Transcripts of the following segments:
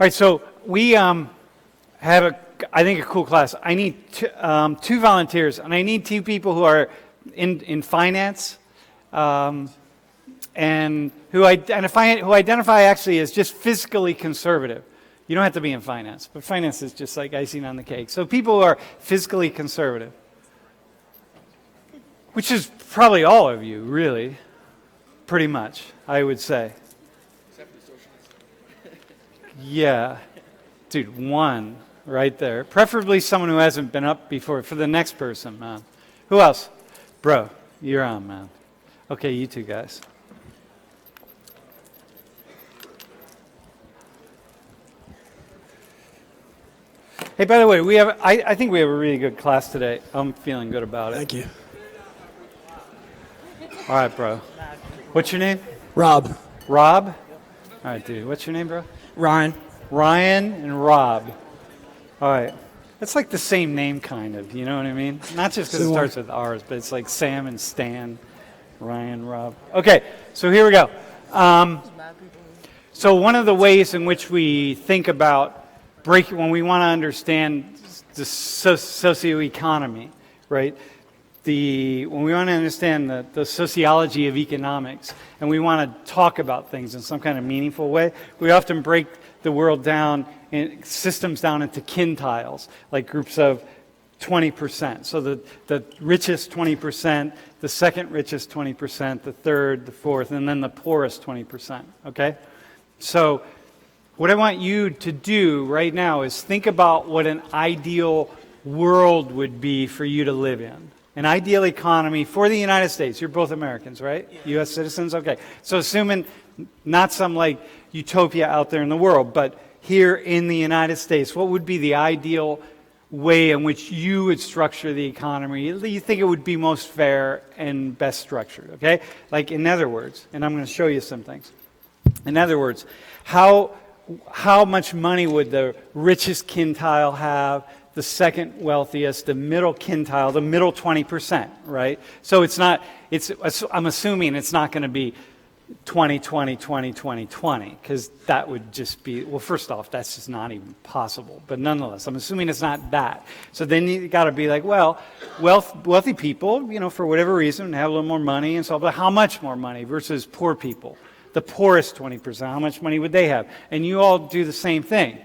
right, so we have I think, a cool class. I need two volunteers, and I need two people who are in finance and who identify actually as just fiscally conservative. You don't have to be in finance, but finance is just like icing on the cake. So people who are fiscally conservative, which is probably all of you, really, pretty much, I would say. Except for the socialists. Yeah. Dude, one right there. Preferably someone who hasn't been up before. For the next person, man. Who else? Bro, you're on, man. Okay, you two guys. Hey, by the way, I think we have a really good class today. I'm feeling good about it. Thank you. All right, bro. What's your name? Rob. Rob? All right, dude. What's your name, bro? Ryan. Ryan and Rob. All right. That's like the same name, kind of. You know what I mean? Not just because it starts with R's, but it's like Sam and Stan, Ryan, Rob. Okay, so here we go. So one of the ways in which we think about when we want to understand the socioeconomy, right? When we want to understand the sociology of economics, and we want to talk about things in some kind of meaningful way, we often break the world down, systems down into quintiles, like groups of 20%. So the richest 20%, the second richest 20%, the third, the fourth, and then the poorest 20%, okay? So what I want you to do right now is think about what an ideal world would be for you to live in. An ideal economy for the United States. You're both Americans, right? Yeah. U.S. citizens? Okay. So assuming not some like utopia out there in the world, but here in the United States, what would be the ideal way in which you would structure the economy? You think it would be most fair and best structured, okay? Like, in other words, and I'm going to show you some things. In other words, how much money would the richest quintile have, the second wealthiest, the middle quintile, the middle 20%, right? So I'm assuming it's not going to be 20, 20, 20, 20, 20, because that would just be, well, first off, that's just not even possible. But nonetheless, I'm assuming it's not that. So then you got to be like, well, wealthy people, for whatever reason, have a little more money and so on, but how much more money versus poor people? The poorest 20%, how much money would they have? And you all do the same thing.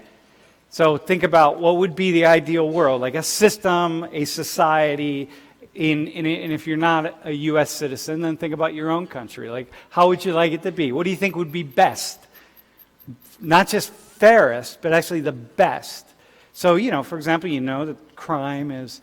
So think about what would be the ideal world, like a system, a society, and if you're not a U.S. citizen, then think about your own country. Like, how would you like it to be? What do you think would be best? Not just fairest, but actually the best. So, for example, that crime is,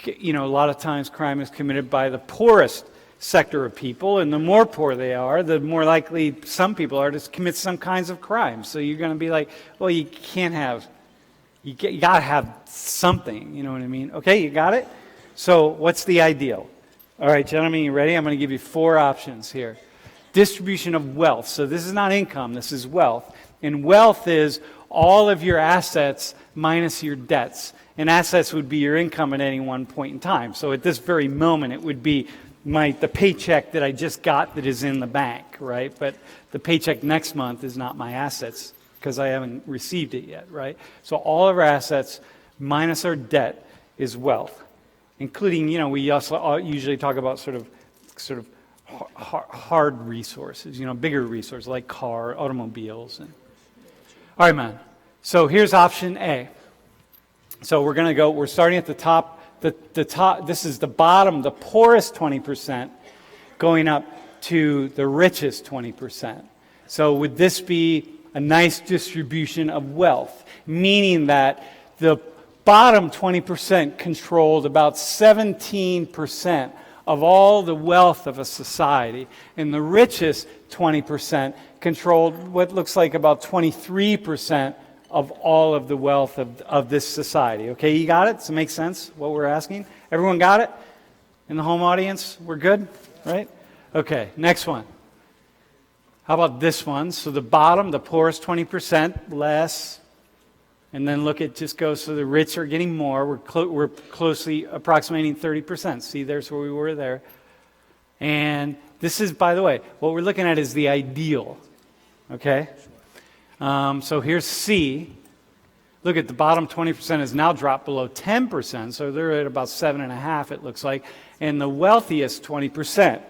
a lot of times crime is committed by the poorest sector of people, and the more poor they are, the more likely some people are to commit some kinds of crimes. So you're going to be like, well, you got to have something, you know what I mean? Okay, you got it? So what's the ideal? All right, gentlemen, you ready? I'm going to give you 4 options here. Distribution of wealth. So this is not income, this is wealth. And wealth is all of your assets minus your debts. And assets would be your income at any one point in time. So at this very moment, it would be the paycheck that I just got that is in the bank, right? But the paycheck next month is not my assets because I haven't received it yet, right? So all of our assets minus our debt is wealth, including, we also usually talk about sort of hard resources, bigger resources like automobiles. All right, man. So here's option A. So we're starting at the top. The top, this is the bottom, the poorest 20%, going up to the richest 20%. So would this be a nice distribution of wealth, meaning that the bottom 20% controlled about 17% of all the wealth of a society, and the richest 20% controlled what looks like about 23% of all of the wealth of this society. Okay, you got it? Does it make sense, what we're asking? Everyone got it? In the home audience, we're good? Right? Okay, next one. How about this one? So the bottom, the poorest 20%, less. And then look, it just goes, so the rich are getting more. We're closely approximating 30%. See, there's where we were there. And this is, by the way, what we're looking at is the ideal. Okay? So here's C. Look at the bottom 20% has now dropped below 10%, so they're at about 7.5%, it looks like. And the wealthiest 20%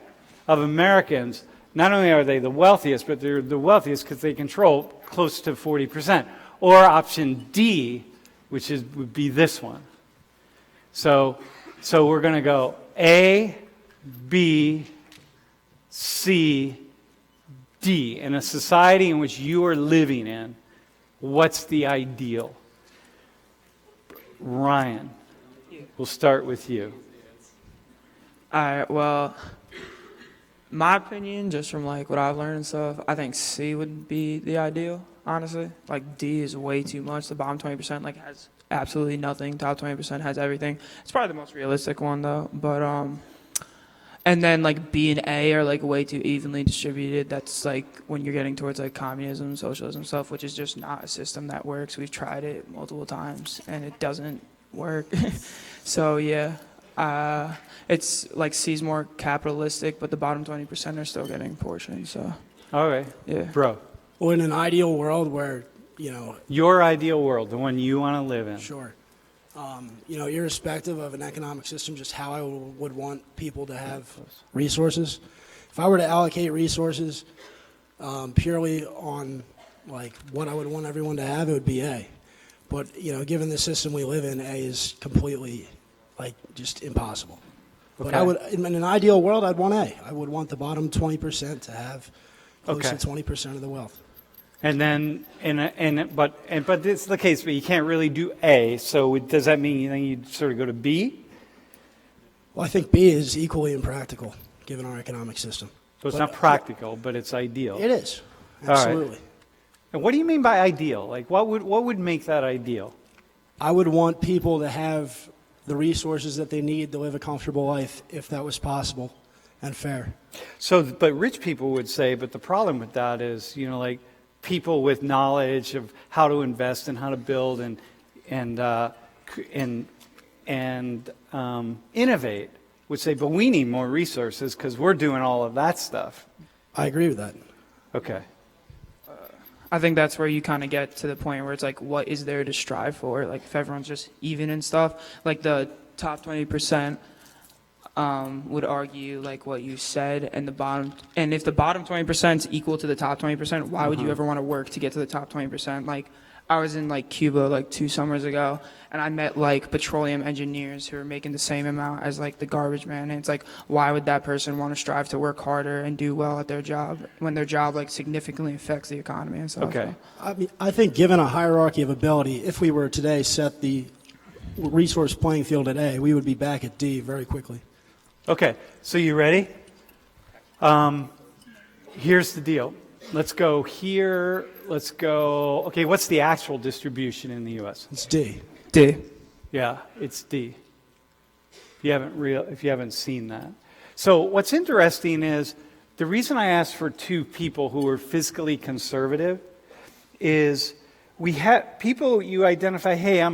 of Americans, not only are they the wealthiest, but they're the wealthiest because they control close to 40%. Or option D, which would be this one. So we're going to go A, B, C, D. In a society in which you are living in, what's the ideal? Ryan, we'll start with you. All right, well, my opinion, just from like what I've learned and stuff, I think C would be the ideal, honestly. Like D is way too much. The bottom 20% like has absolutely nothing. Top 20% has everything. It's probably the most realistic one though. But and then like B and A are like way too evenly distributed. That's like when you're getting towards like communism, socialism stuff, which is just not a system that works. We've tried it multiple times and it doesn't work. So yeah. It's like C's more capitalistic, but the bottom 20% are still getting portions. So, Okay, yeah. bro. Well, in an ideal world where, Your ideal world, the one you want to live in. sure, irrespective of an economic system, just how I would want people to have resources. If I were to allocate resources purely on like what I would want everyone to have, it would be A. But, given the system we live in, A is completely like just impossible. But Okay. I would, in an ideal world, I'd want A. I would want the bottom 20% to have close Okay. to 20% of the wealth. And then, but it's the case, but you can't really do A. So does that mean you think you'd sort of go to B? Well, I think B is equally impractical, given our economic system. So it's But, not practical, but it's ideal. It is, right. absolutely. And what do you mean by ideal? Like, what would make that ideal? I would want people to have the resources that they need to live a comfortable life, if that was possible and fair. So, but rich people would say, but the problem with that is, like people with knowledge of how to invest and how to build and innovate would say, but we need more resources because we're doing all of that stuff. I agree with that. Okay. I think that's where you kind of get to the point where it's like, what is there to strive for? Like, if everyone's just even and stuff, like the top 20% would argue like what you said, and if the bottom 20% is equal to the top 20%, why would you ever want to work to get to the top 20%? Like, I was in like Cuba like 2 summers ago, and I met like petroleum engineers who are making the same amount as like the garbage man. And it's like, why would that person want to strive to work harder and do well at their job when their job like significantly affects the economy and stuff? Okay. I think given a hierarchy of ability, if we were today set the resource playing field at A, we would be back at D very quickly. Okay. So you ready? Here's the deal. Let's go here. Let's go. Okay, what's the actual distribution in the U.S.? It's D. D. Yeah, it's D. If you haven't seen that. So what's interesting is the reason I asked for 2 people who are fiscally conservative is we have people you identify. Hey,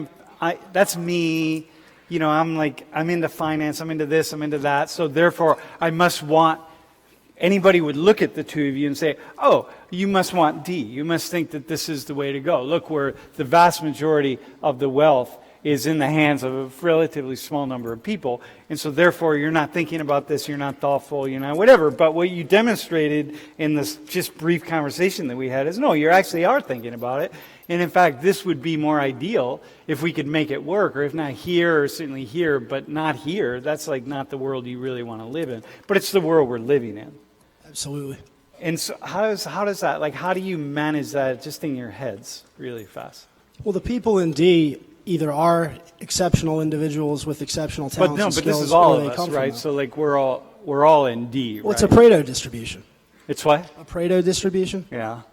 that's me. I'm into finance. I'm into this. I'm into that. So therefore, I must want. Anybody would look at the 2 of you and say, oh, you must want D. You must think that this is the way to go. Look, where the vast majority of the wealth is in the hands of a relatively small number of people. And so therefore, you're not thinking about this, you're not thoughtful, you're not whatever. But what you demonstrated in this just brief conversation that we had is, no, you actually are thinking about it. And in fact, this would be more ideal if we could make it work, or if not here, or certainly here, but not here. That's like not the world you really want to live in. But it's the world we're living in. Absolutely. And so how does that, like, how do you manage that just in your heads really fast? Well, the people in D either are exceptional individuals with exceptional talents and But this skills, is all or of they us, come from right? them. So like we're all in D, Well, right? it's a Pareto distribution. It's what? A Pareto distribution? Yeah.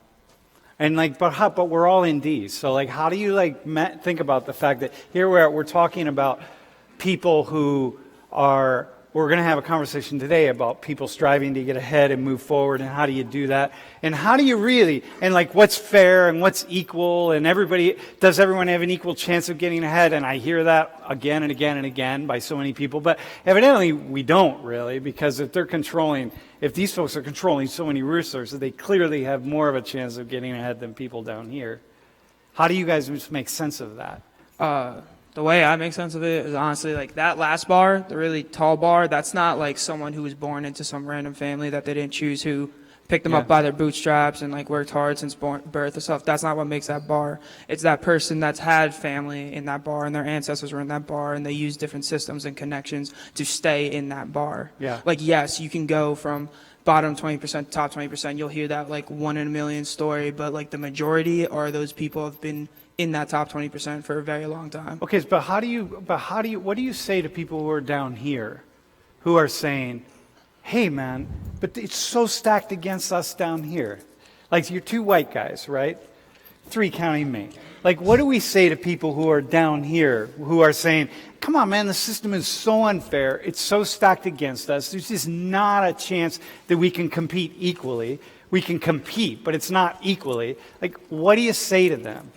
And like, but we're all in D. So like, how do you like think about the fact that here we're talking about people who are we're going to have a conversation today about people striving to get ahead and move forward, and how do you do that, and how do you really, and like what's fair and what's equal, and does everyone have an equal chance of getting ahead? And I hear that again and again and again by so many people, but evidently we don't really, because if these folks are controlling so many resources, they clearly have more of a chance of getting ahead than people down here. How do you guys just make sense of that? The way I make sense of it is honestly like that last bar, the really tall bar, that's not like someone who was born into some random family that they didn't choose, who picked them up by their bootstraps and like worked hard since birth and stuff. That's not what makes that bar. It's that person that's had family in that bar and their ancestors were in that bar and they use different systems and connections to stay in that bar. Yeah. Like, yes, you can go from bottom 20% to top 20%. You'll hear that like 1 in a million story, but like the majority are those people have been in that top 20% for a very long time. Okay, but what do you say to people who are down here who are saying, hey man, but it's so stacked against us down here? Like, you're 2 white guys, right? 3 counting me. Like, what do we say to people who are down here who are saying, come on man, the system is so unfair, it's so stacked against us, there's just not a chance that we can compete equally. We can compete, but it's not equally. Like, what do you say to them?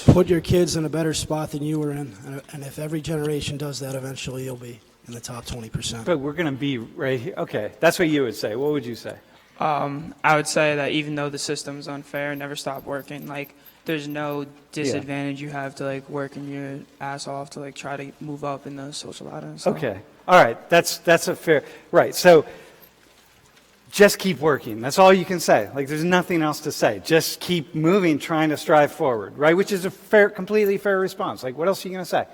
Put your kids in a better spot than you were in, and if every generation does that, eventually you'll be in the top 20%. But we're going to be right here. Okay, that's what you would say. What would you say? I would say that even though the system's unfair, never stop working. Like, there's no disadvantage you have to like working your ass off to like try to move up in the social ladder and stuff. Okay, all right, that's a fair, right, so just keep working. That's all you can say. Like, there's nothing else to say. Just keep moving, trying to strive forward, right? Which is a completely fair response. Like, what else are you going to say,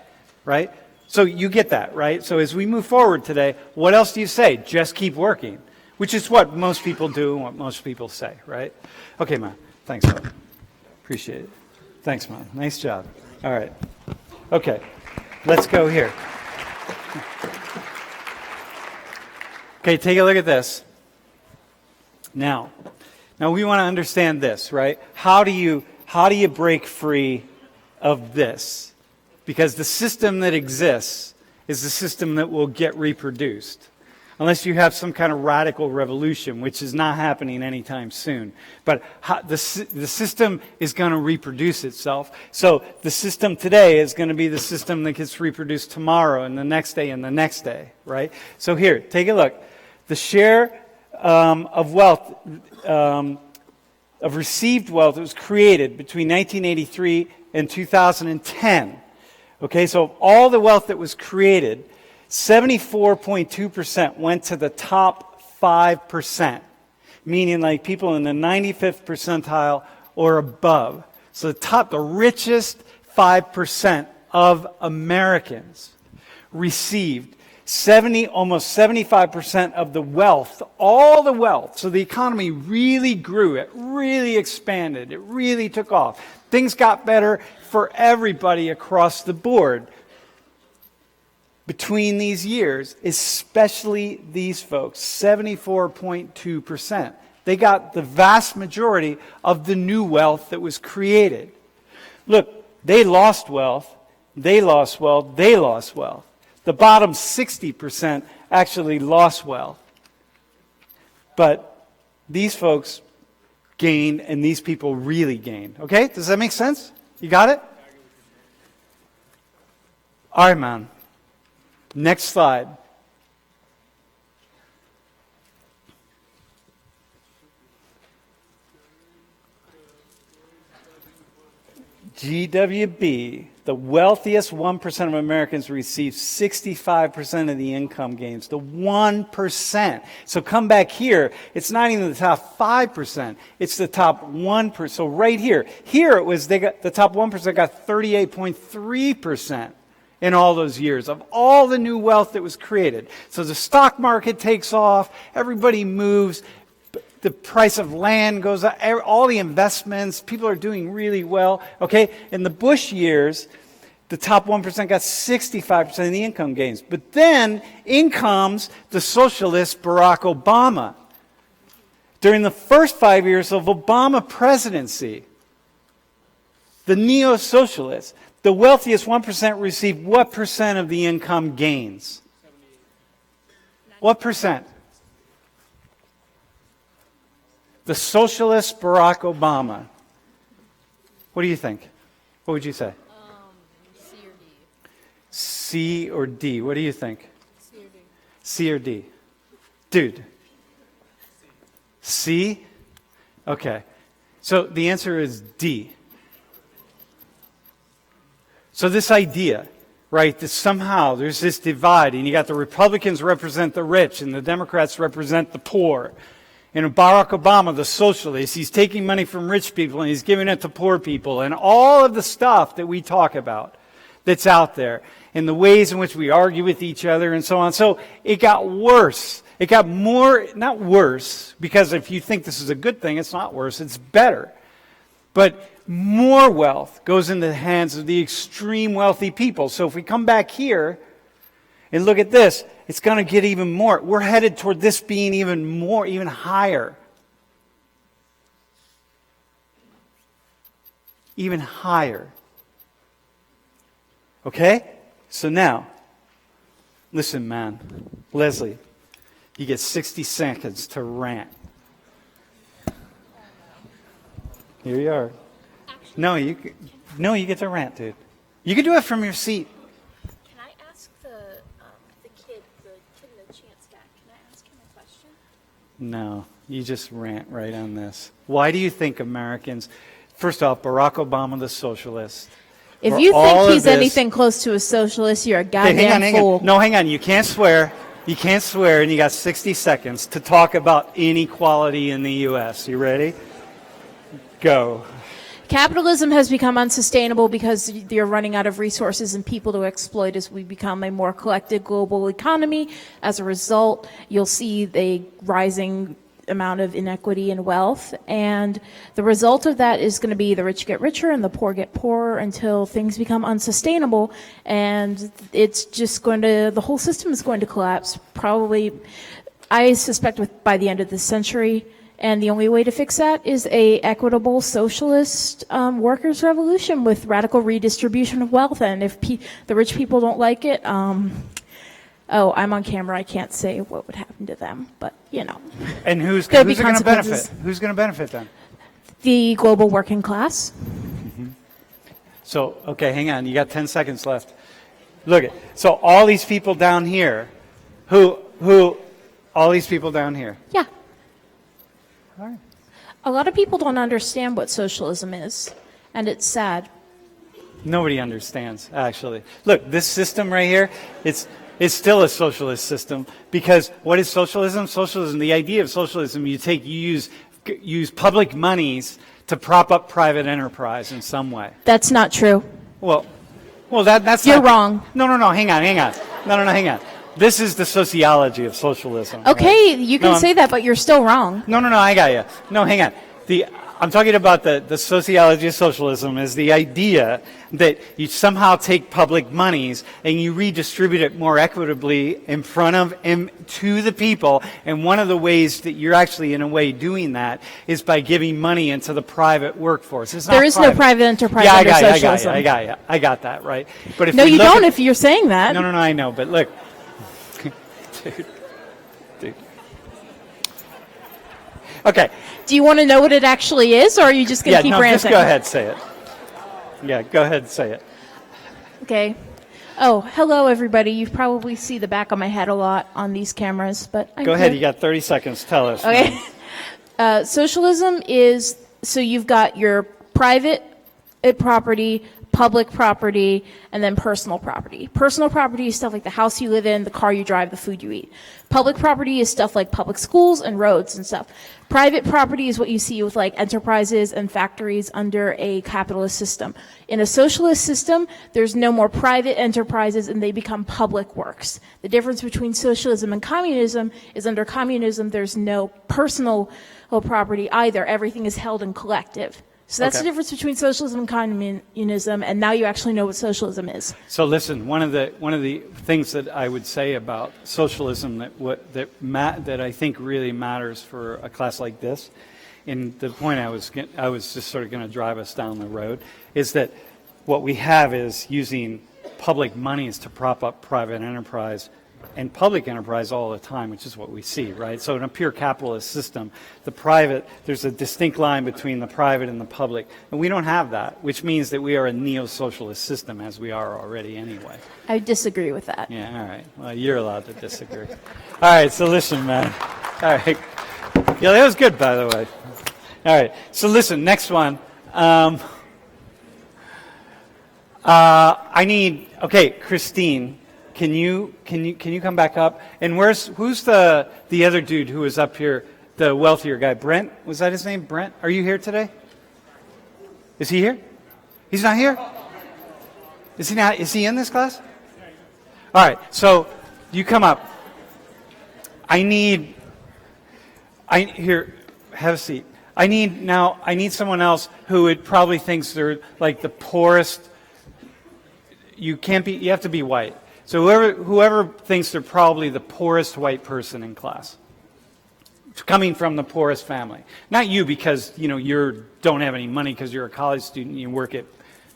right? So you get that, right? So as we move forward today, what else do you say? Just keep working, which is what most people do and what most people say, right? Okay, man. Thanks, man. Appreciate it. Thanks, man. Nice job. All right. Okay, let's go here. Okay, take a look at this. Now we want to understand this, right? How do you break free of this? Because the system that exists is the system that will get reproduced. Unless you have some kind of radical revolution, which is not happening anytime soon. But the system is going to reproduce itself. So the system today is going to be the system that gets reproduced tomorrow and the next day and the next day, right? So here, take a look. The share of wealth, of received wealth that was created between 1983 and 2010. Okay, so all the wealth that was created, 74.2% went to the top 5%, meaning like people in the 95th percentile or above. So the richest 5% of Americans received almost 75% of the wealth, all the wealth. So the economy really grew, it really expanded, it really took off. Things got better for everybody across the board between these years, especially these folks, 74.2%. They got the vast majority of the new wealth that was created. Look, they lost wealth, they lost wealth, they lost wealth. The bottom 60% actually lost wealth. But these folks gained, and these people really gained. Okay? Does that make sense? You got it? All right, man. Next slide. GWB, the wealthiest 1% of Americans receive 65% of the income gains. The 1%. So come back here. It's not even the top 5%. It's the top 1%. So right here. Here it was, the top 1% got 38.3% in all those years of all the new wealth that was created. So the stock market takes off. Everybody moves. The price of land goes up, all the investments, people are doing really well. Okay, in the Bush years, the top 1% got 65% of the income gains. But then in comes the socialist Barack Obama. During the first 5 years of Obama presidency, the neo-socialists, the wealthiest 1% received what percent of the income gains? What percent? The socialist Barack Obama. What do you think? What would you say? C or D. C or D? What do you think? C or D. C or D? Dude. C? Okay. So the answer is D. So this idea, right, that somehow there's this divide, and you got the Republicans represent the rich, and the Democrats represent the poor. And Barack Obama, the socialist, he's taking money from rich people and he's giving it to poor people, and all of the stuff that we talk about that's out there, and the ways in which we argue with each other and so on. So it got worse. It got more, not worse, because if you think this is a good thing, it's not worse, it's better. But more wealth goes into the hands of the extreme wealthy people. So if we come back here and look at this, it's going to get even more. We're headed toward this being even more, even higher. Even higher. Okay? So now, listen, man. Leslie, you get 60 seconds to rant. Here you are. No, you get to rant, dude. You can do it from your seat. Can I ask the kid in the chance guy, can I ask him a question? No, you just rant right on this. Why do you think Americans, first off, Barack Obama, the socialist. If for you all think of he's this- anything close to a socialist, you're a Hey, goddamn hang fool. on. No, hang on. You can't swear. You can't swear, and you got 60 seconds to talk about inequality in the U.S. You ready? Go. Capitalism has become unsustainable because you're running out of resources and people to exploit as we become a more collected global economy. As a result, you'll see the rising amount of inequity and wealth. And the result of that is going to be the rich get richer and the poor get poorer until things become unsustainable. And it's just going to, the whole system is going to collapse probably, I suspect, by the end of this century. And the only way to fix that is a equitable socialist workers' revolution with radical redistribution of wealth. And if the rich people don't like it, oh, I'm on camera. I can't say what would happen to them, but you know. And who's There'll be going to benefit? consequences. Who's going to benefit then? The global working class. So, okay, hang on. You got 10 seconds left. Look at so all these people down here, all these people down here. Yeah. All right. A lot of people don't understand what socialism is, and it's sad. Nobody understands, actually. Look, this system right here, it's still a socialist system, because what is socialism? Socialism, the idea of socialism, you use public monies to prop up private enterprise in some way. That's not true. Well, that's You're not, wrong. No, hang on. No, hang on. This is the sociology of socialism. Okay, right? you can say that, but you're still wrong. No, I got you. No, hang on. I'm talking about the sociology of socialism is the idea that you somehow take public monies and you redistribute it more equitably in front of and to the people. And one of the ways that you're actually, in a way, doing that is by giving money into the private workforce. It's not There is no private enterprise yeah, under I socialism. I got that, right? But if No, we you look don't at- if you're saying that. No, I know, but look. Dude. Okay. Do you want to know what it actually is, or are you just going to keep ranting? Just go ahead, say it. Yeah, go ahead and say it. Okay. Oh, hello, everybody. You probably see the back of my head a lot on these cameras, but I'm Go ahead, here. you got 30 seconds. Tell us. Okay. Socialism is, so you've got your private property, public property, and then personal property. Personal property is stuff like the house you live in, the car you drive, the food you eat. Public property is stuff like public schools and roads and stuff. Private property is what you see with like enterprises and factories under a capitalist system. In a socialist system, there's no more private enterprises and they become public works. The difference between socialism and communism is under communism, there's no personal property either. Everything is held in collective. So that's Okay. the difference between socialism and communism, and now you actually know what socialism is. So listen, one of the things that I would say about socialism that I think really matters for a class like this, and the point I was just sort of going to drive us down the road, is that what we have is using public monies to prop up private enterprise and public enterprise all the time, which is what we see, right? So in a pure capitalist system, there's a distinct line between the private and the public, and we don't have that, which means that we are a neo-socialist system, as we are already anyway. I disagree with that. Yeah, all right. Well, you're allowed to disagree. All right, so listen, man. All right. Yeah, that was good, by the way. All right, so listen, next one. Christine, can you come back up? And who's the other dude who was up here, the wealthier guy? Brent? Was that his name? Brent? Are you here today? Is he here? He's not here? Is he not? Is he in this class? All right, so you come up. Here, have a seat. I need someone else who probably thinks they're like the poorest. You have to be white. So whoever thinks they're probably the poorest white person in class, coming from the poorest family. Not you, because you don't have any money because you're a college student and you work at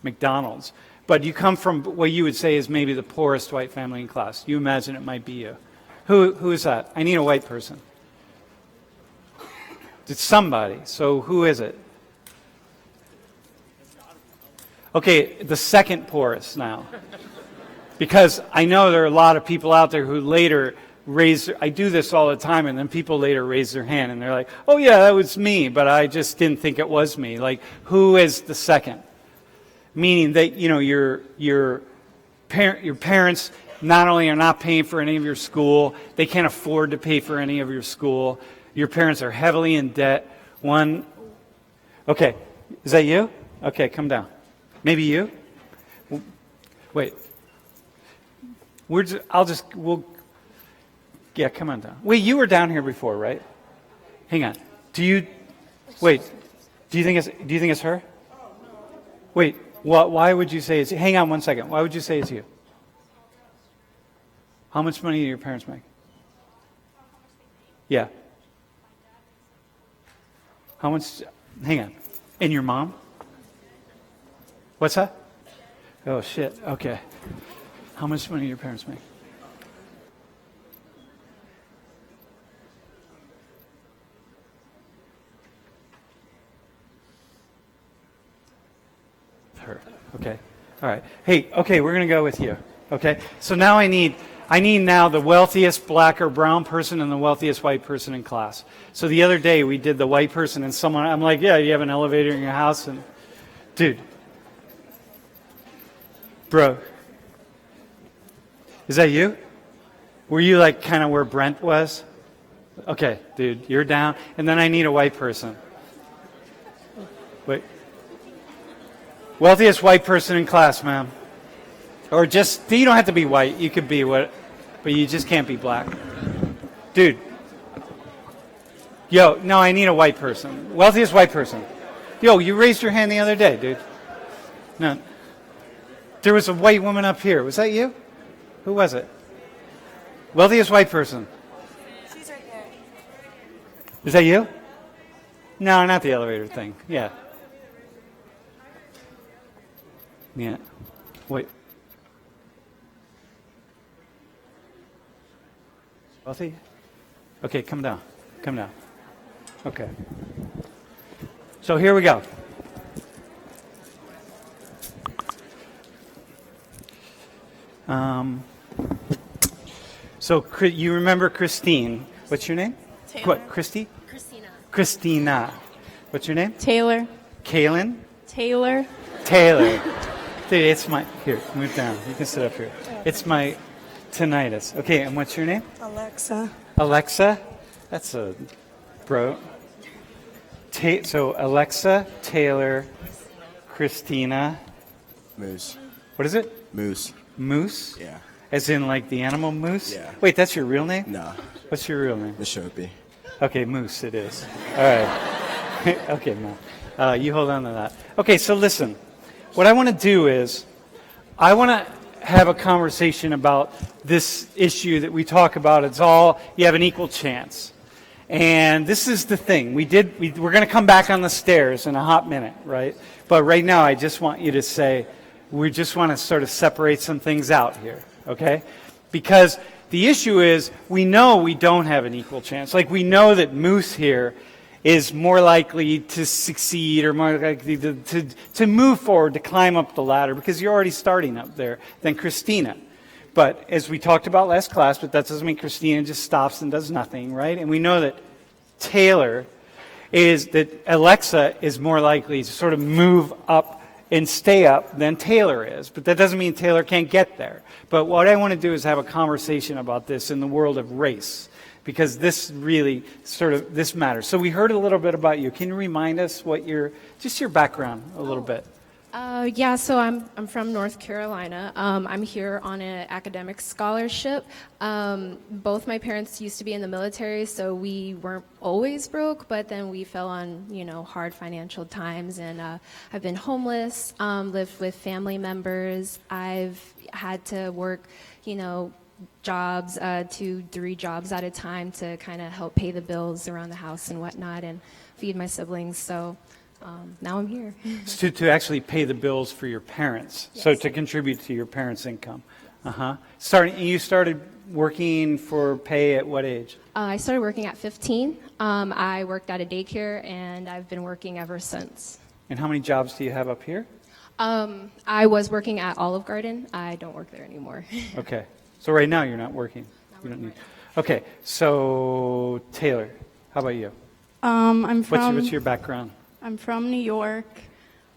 McDonald's. But you come from what you would say is maybe the poorest white family in class. You imagine it might be you. Who is that? I need a white person. It's somebody. So who is it? Okay, the second poorest now. Because I know there are a lot of people out there who later I do this all the time, and then people later raise their hand and they're like, oh yeah, that was me, but I just didn't think it was me. Like, who is the second? Meaning that, your parents not only are not paying for any of your school, they can't afford to pay for any of your school. Your parents are heavily in debt. Okay, is that you? Okay, come down. Maybe you? Wait. Come on down. Wait, you were down here before, right? Hang on. Do you think it's her? Wait, why would you say it's, hang on one second. Why would you say it's you? How much money do your parents make? Yeah. How much, hang on. And your mom? What's that? Oh, shit. Okay. How much money do your parents make? Her. Okay. All right. Hey, okay, we're going to go with you. Okay? So now I need now the wealthiest black or brown person and the wealthiest white person in class. So the other day we did the white person and I'm like, yeah, you have an elevator in your house? And dude. Bro. Is that you? Were you like kind of where Brent was? Okay, dude, you're down. And then I need a white person. Wait. Wealthiest white person in class, ma'am. Or just, you don't have to be white. You could be but you just can't be black. Dude. Yo, no, I need a white person. Wealthiest white person. Yo, you raised your hand the other day, dude. No. There was a white woman up here. Was that you? Who was it? Wealthiest white person. She's right there. Is that you? No, not the elevator thing. Yeah. Yeah. Wait. Wealthy? Okay, come down. Come down. Okay. So here we go. So you remember Christine. What's your name? Taylor. What, Christy? Christina. Christina. What's your name? Taylor. Kaylin? Taylor. Taylor. Dude, it's my, here, move down. You can sit up here. It's my tinnitus. Okay, and what's your name? Alexa. Alexa? That's a bro. So Alexa, Taylor, Christina. Moose. What is it? Moose. Moose? Yeah. As in like the animal moose? Yeah. Wait, that's your real name? No. What's your real name? Mishopi. Okay, Moose it is. All right. Okay, Mo. You hold on to that. Okay, so listen. What I want to do is I want to have a conversation about this issue that we talk about. It's all, you have an equal chance. And this is the thing. We're going to come back on the stairs in a hot minute, right? But right now I just want you to say, we just want to sort of separate some things out here, okay? Because The issue is we know we don't have an equal chance. Like we know that Moose here is more likely to succeed or more likely to move forward, to climb up the ladder because you're already starting up there than Christina. But as we talked about last class, but that doesn't mean Christina just stops and does nothing, right? And we know that Alexa is more likely to sort of move up and stay up than Taylor is. But that doesn't mean Taylor can't get there. But what I want to do is have a conversation about this in the world of race, because this really this matters. So we heard a little bit about you. Can you remind us what your background a little bit? Yeah, so I'm from North Carolina. I'm here on an academic scholarship. Both my parents used to be in the military, so we weren't always broke, but then we fell on, hard financial times, and I've been homeless, lived with family members. I've had to work, jobs, 2-3 jobs at a time to kind of help pay the bills around the house and whatnot and feed my siblings. So now I'm here. To actually pay the bills for your parents. Yes. So to contribute to your parents' income. You started working for pay at what age? I started working at 15. I worked at a daycare, and I've been working ever since. And how many jobs do you have up here? I was working at Olive Garden. I don't work there anymore. Okay. So right now you're not working. You don't need. Okay. So Taylor, how about you? What's your background? I'm from New York.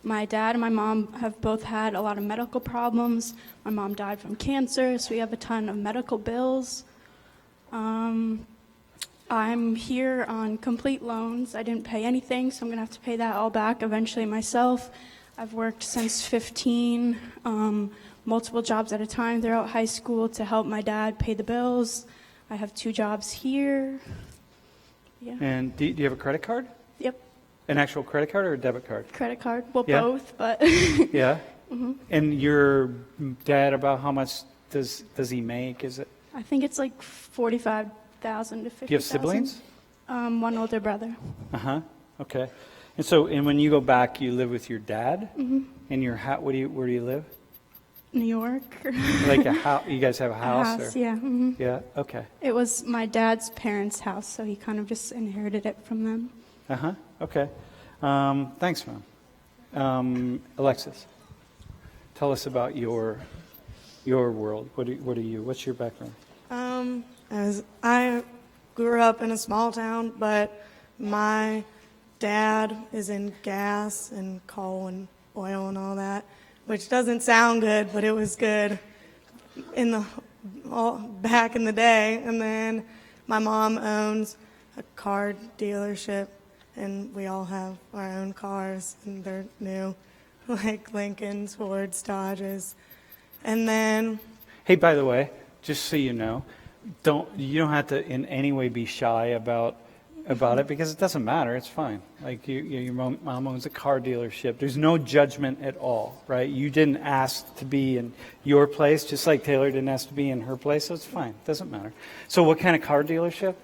My dad and my mom have both had a lot of medical problems. My mom died from cancer, so we have a ton of medical bills. I'm here on complete loans. I didn't pay anything, so I'm going to have to pay that all back eventually myself. I've worked since 15, multiple jobs at a time throughout high school to help my dad pay the bills. I have 2 jobs here. Yeah. And do you have a credit card? Yep. An actual credit card or a debit card? Credit card. Well, Yeah. both, but Yeah. And your dad, about how much does he make? Is it? I think it's like 45,000 to 50,000. Do you have siblings? One older brother. Okay. And when you go back, you live with your dad. And your where do you live? New York. Like a house? You guys have a house? House, or? yeah. Yeah. Okay. It was my dad's parents' house, so he kind of just inherited it from them. Okay. Thanks, Mom. Alexis, tell us about your world. What's your background? As I grew up in a small town, but my dad is in gas and coal and oil and all that, which doesn't sound good, but it was good back in the day. And then my mom owns a car dealership, and we all have our own cars, and they're new, like Lincolns, Fords, Dodges. And then, Hey, by the way, just so you know, you don't have to in any way be shy about it, because it doesn't matter. It's fine. Like your mom owns a car dealership. There's no judgment at all, right? You didn't ask to be in your place, just like Taylor didn't ask to be in her place. So it's fine. It doesn't matter. So what kind of car dealership?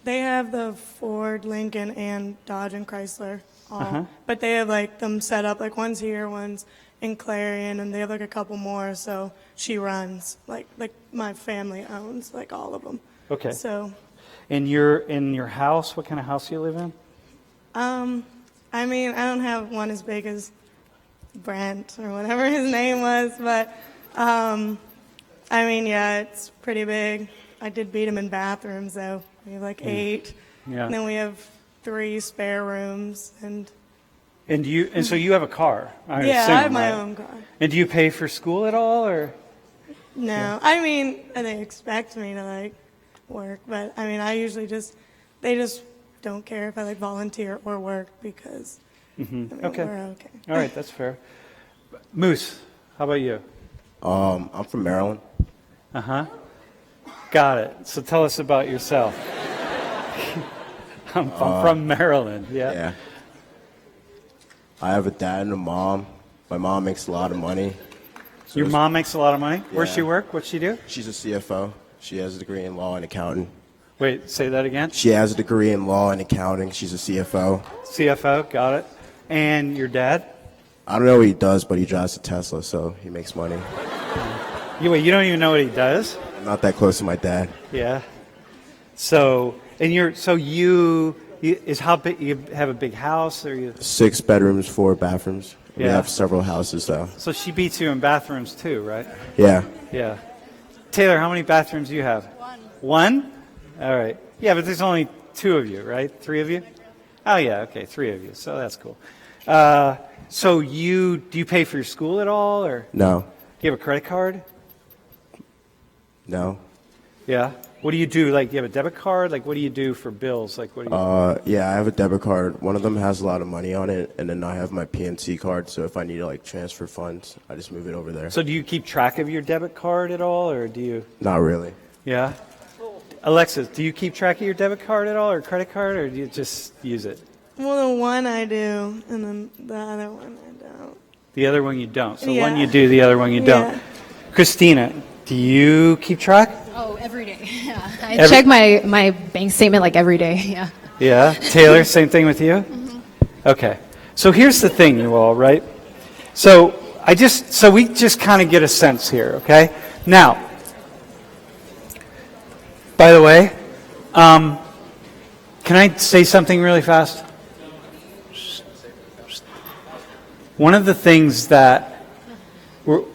they have the Ford, Lincoln, and Dodge and Chrysler all, but they have like them set up, like one's here, one's in Clarion, and they have like a couple more. So she runs like my family owns like all of them. Okay. So, In your house, what kind of house do you live in? I mean, I don't have one as big as Brent or whatever his name was, but I mean, yeah, it's pretty big. I did beat him in bathrooms, though. We have like 8. Yeah. And then we have 3 spare rooms, and So you have a car, I yeah, assume, I have my right? own car. And do you pay for school at all, or? No, I mean, they expect me to like work, but I mean, they just don't care if I like volunteer or work because I mean, Okay. we're okay. All right, that's fair. Moose, how about you? I'm from Maryland. Got it. So tell us about yourself. I'm from Maryland. Yeah. Yeah. I have a dad and a mom. My mom makes a lot of money. So Your mom makes a lot of money. Where's Yeah. she work? What's she do? She's a CFO. She has a degree in law and accounting. Wait, say that again. She has a degree in law and accounting. She's a CFO. CFO. Got it. And your dad? I don't know what he does, but he drives a Tesla, so he makes money. You don't even know what he does? I'm not that close to my dad. Yeah. So, and you is how big? You have a big house, or you? 6 bedrooms, 4 bathrooms. We Yeah. have several houses, though. So she beats you in bathrooms too, right? Yeah. Yeah. Taylor, how many bathrooms do you have? One. All right. Yeah, but there's only 2 of you, right? 3 of you? Oh yeah. Okay, 3 of you. So that's cool. So do you pay for your school at all, or No. do you have a credit card? No. Yeah. What do you do? Like, do you have a debit card? Like, what do you do for bills? Like, what do you? Yeah, I have a debit card. One of them has a lot of money on it, and then I have my PNC card. So if I need to like transfer funds, I just move it over there. So do you keep track of your debit card at all, or do you? Not really. Yeah. Alexis, do you keep track of your debit card at all, or credit card, or do you just use it? Well, the one I do, and then the other one I don't. The other one you don't. So Yeah. one you do, the other one you don't. Yeah. Christina, do you keep track? Oh, every day. Yeah. I check my bank statement like every day. Yeah. Yeah. Taylor, same thing with you? Okay. So here's the thing, you all, right? So we just kind of get a sense here, okay? Now, by the way, can I say something really fast? One of the things that I'm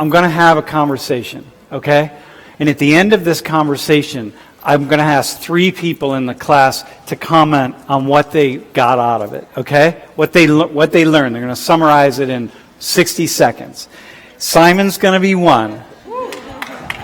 going to have a conversation, okay? And at the end of this conversation, I'm going to ask 3 people in the class to comment on what they got out of it, okay? What they learned. They're going to summarize it in 60 seconds. Simon's going to be one.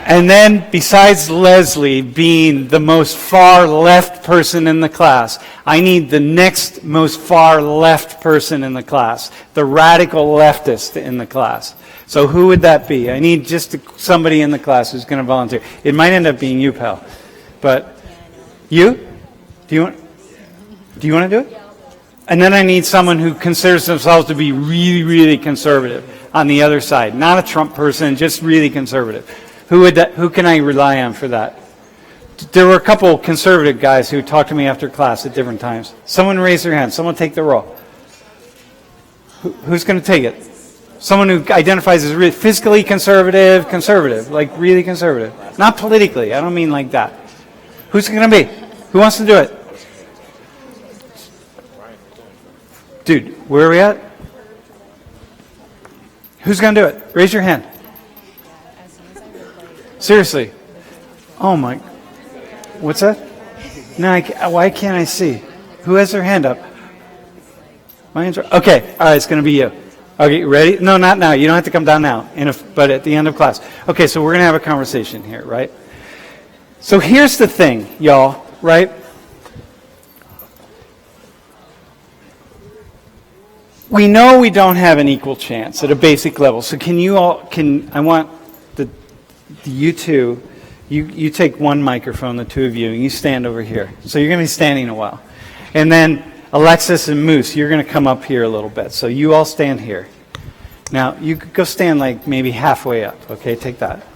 And then, besides Leslie being the most far left person in the class, I need the next most far left person in the class, the radical leftist in the class. So who would that be? I need just somebody in the class who's going to volunteer. It might end up being you, pal. But you? Do you want to do it? And then I need someone who considers themselves to be really, really conservative on the other side. Not a Trump person, just really conservative. Who can I rely on for that? There were a couple conservative guys who talked to me after class at different times. Someone raise their hand. Someone take the role. Who's going to take it? Someone who identifies as really fiscally conservative, like really conservative. Not politically. I don't mean like that. Who's it going to be? Who wants to do it? Dude, where are we at? Who's going to do it? Raise your hand. Seriously. Oh my. What's that? No, why can't I see? Who has their hand up? My hands are, okay, all right, it's going to be you. Okay, you ready? No, not now. You don't have to come down now, but at the end of class. Okay, so we're going to have a conversation here, right? So here's the thing, y'all, right? We know we don't have an equal chance at a basic level. So I want you two, you take one microphone, the 2 of you, and you stand over here. So you're going to be standing a while. And then Alexis and Moose, you're going to come up here a little bit. So you all stand here. Now, you could go stand like maybe halfway up. Okay, take that.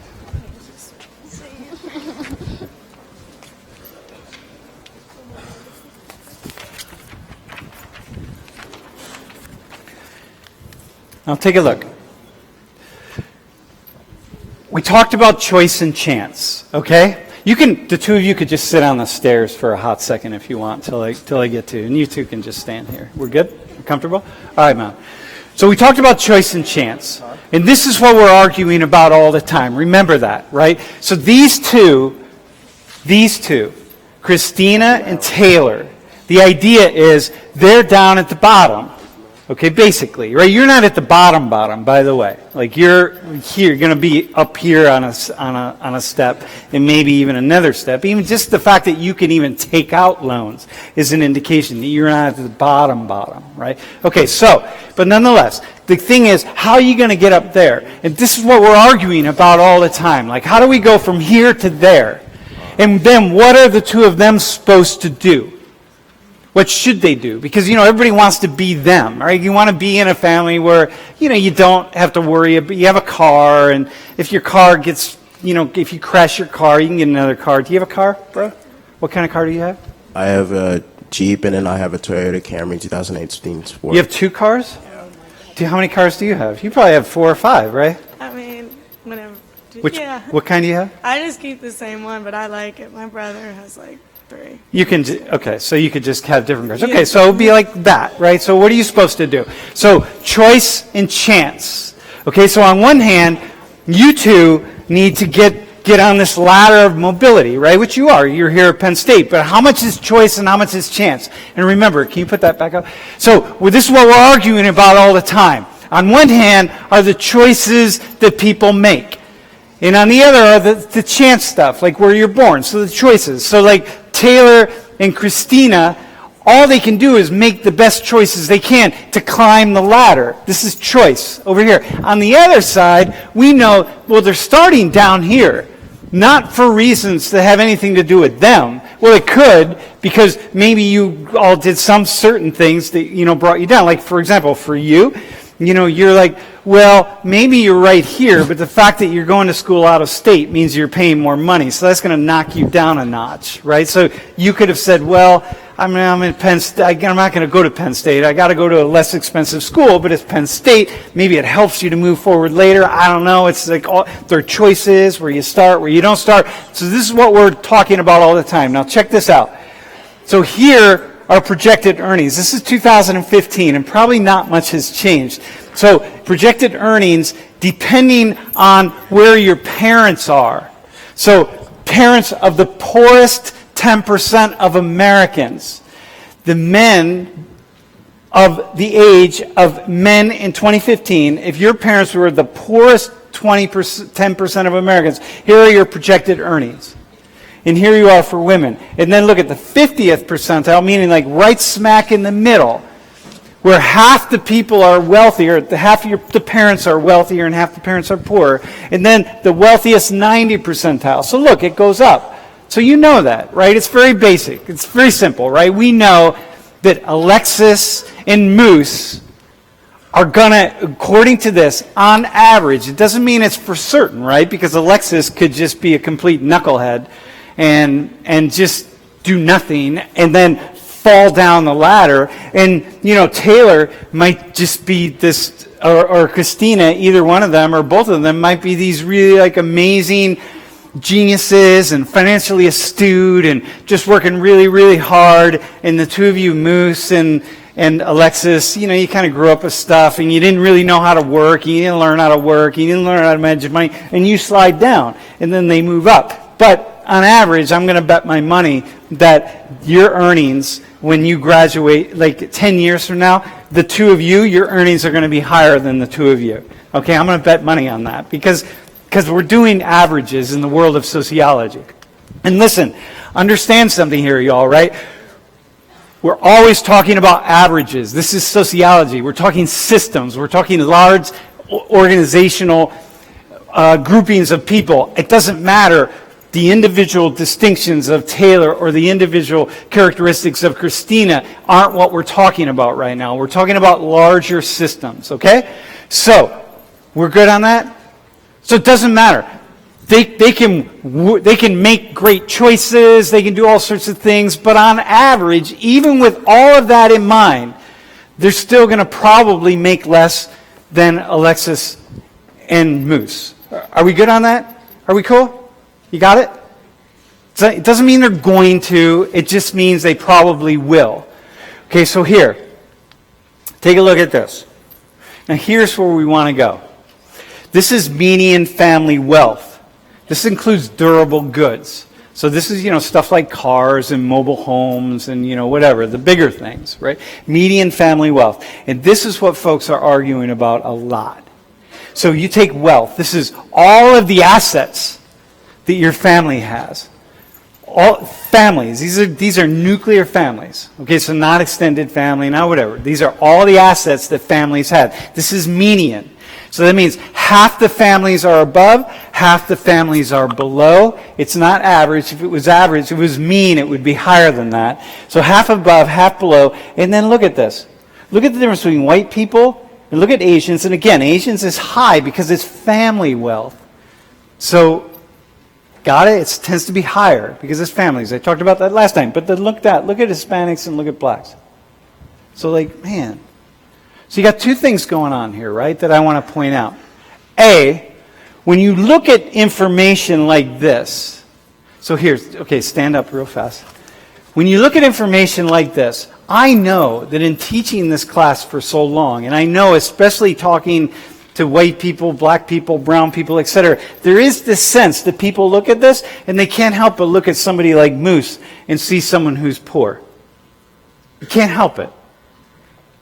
Now take a look. We talked about choice and chance, okay? The 2 of you could just sit on the stairs for a hot second if you want till I get to, and you 2 can just stand here. We're good? Comfortable? All right, Mom. So we talked about choice and chance, and this is what we're arguing about all the time. Remember that, right? So these two, Christina and Taylor, the idea is they're down at the bottom. Okay, basically, right? You're not at the bottom, by the way. Like you're going to be up here on a step, and maybe even another step. Even just the fact that you can even take out loans is an indication that you're not at the bottom, right? Okay, but nonetheless, the thing is, how are you going to get up there? And this is what we're arguing about all the time. Like, how do we go from here to there? And then what are the 2 of them supposed to do? What should they do? Because, everybody wants to be them, right? You want to be in a family where, you don't have to worry. You have a car, and if your car gets, if you crash your car, you can get another car. Do you have a car, bro? What kind of car do you have? I have a Jeep, and then I have a Toyota Camry 2018 Sport. You have 2 cars? Yeah. How many cars do you have? You probably have 4 or 5, right? I mean, Yeah. What kind do you have? I just keep the same one, but I like it. My brother has like 3. You can, okay, so you could just have different cards. Okay, so it would be like that, right? So what are you supposed to do? So choice and chance. Okay, so on one hand, you two need to get on this ladder of mobility, right? Which you are. You're here at Penn State. But how much is choice and how much is chance? And remember, can you put that back up? So this is what we're arguing about all the time. On one hand are the choices that people make. And on the other are the chance stuff, like where you're born. So the choices. So like Taylor and Christina, all they can do is make the best choices they can to climb the ladder. This is choice over here. On the other side, we know, well, they're starting down here. Not for reasons that have anything to do with them. Well, it could, because maybe you all did some certain things that, brought you down. Like, for example, for you, you're like, well, maybe you're right here, but the fact that you're going to school out of state means you're paying more money. So that's going to knock you down a notch, right? So you could have said, well, I'm in Penn State. I'm not going to go to Penn State. I got to go to a less expensive school, but it's Penn State. Maybe it helps you to move forward later. I don't know. It's like there are choices where you start, where you don't start. So this is what we're talking about all the time. Now check this out. So here are projected earnings. This is 2015, and probably not much has changed. So projected earnings depending on where your parents are. So parents of the poorest 10% of Americans, the men of the age of men in 2015, if your parents were the poorest 10% of Americans, here are your projected earnings. And here you are for women. And then look at the 50th percentile, meaning like right smack in the middle, where half the people are wealthier, half of the parents are wealthier and half the parents are poorer. And then the wealthiest 90 percentile. So look, it goes up. So you know that, right? It's very basic. It's very simple, right? We know that Alexis and Moose are going to, according to this, on average, it doesn't mean it's for certain, right? Because Alexis could just be a complete knucklehead and just do nothing and then fall down the ladder. And, Taylor might just be this, or Christina, either one of them or both of them might be these really like amazing geniuses and financially astute and just working really, really hard. And the two of you, Moose and Alexis, you kind of grew up with stuff and you didn't really know how to work. You didn't learn how to work. You didn't learn how to manage money. And you slide down and then they move up. But on average, I'm going to bet my money that your earnings when you graduate, like 10 years from now, the two of you, your earnings are going to be higher than the two of you. Okay, I'm going to bet money on that because we're doing averages in the world of sociology. And listen, understand something here, y'all, right? We're always talking about averages. This is sociology. We're talking systems. We're talking large organizational groupings of people. It doesn't matter the individual distinctions of Taylor or the individual characteristics of Christina aren't what we're talking about right now. We're talking about larger systems, okay? So, we're good on that? So it doesn't matter. They can make great choices, they can do all sorts of things, but on average, even with all of that in mind, they're still going to probably make less than Alexis and Moose. Are we good on that? Are we cool? You got it? So it doesn't mean they're going to, it just means they probably will. Okay, so here, take a look at this. Now here's where we want to go. This is median family wealth. This includes durable goods. So this is, stuff like cars and mobile homes and, whatever, the bigger things, right? Median family wealth. And this is what folks are arguing about a lot. So you take wealth. This is all of the assets that your family has. All families. These are nuclear families. Okay, so not extended family, not whatever. These are all the assets that families have. This is median. So that means half the families are above, half the families are below. It's not average. If it was average, if it was mean, it would be higher than that. So half above, half below. And then look at this. Look at the difference between white people and look at Asians. And again, Asians is high because it's family wealth. So, got it? It tends to be higher because it's families. I talked about that last time. But then look at Hispanics and look at blacks. So man. So you got two things going on here, right, that I want to point out. A, when you look at information like this, so here's, okay, stand up real fast. When you look at information like this, I know that in teaching this class for so long, and I know especially talking to white people, black people, brown people, etc., there is this sense that people look at this and they can't help but look at somebody like Moose and see someone who's poor. You can't help it.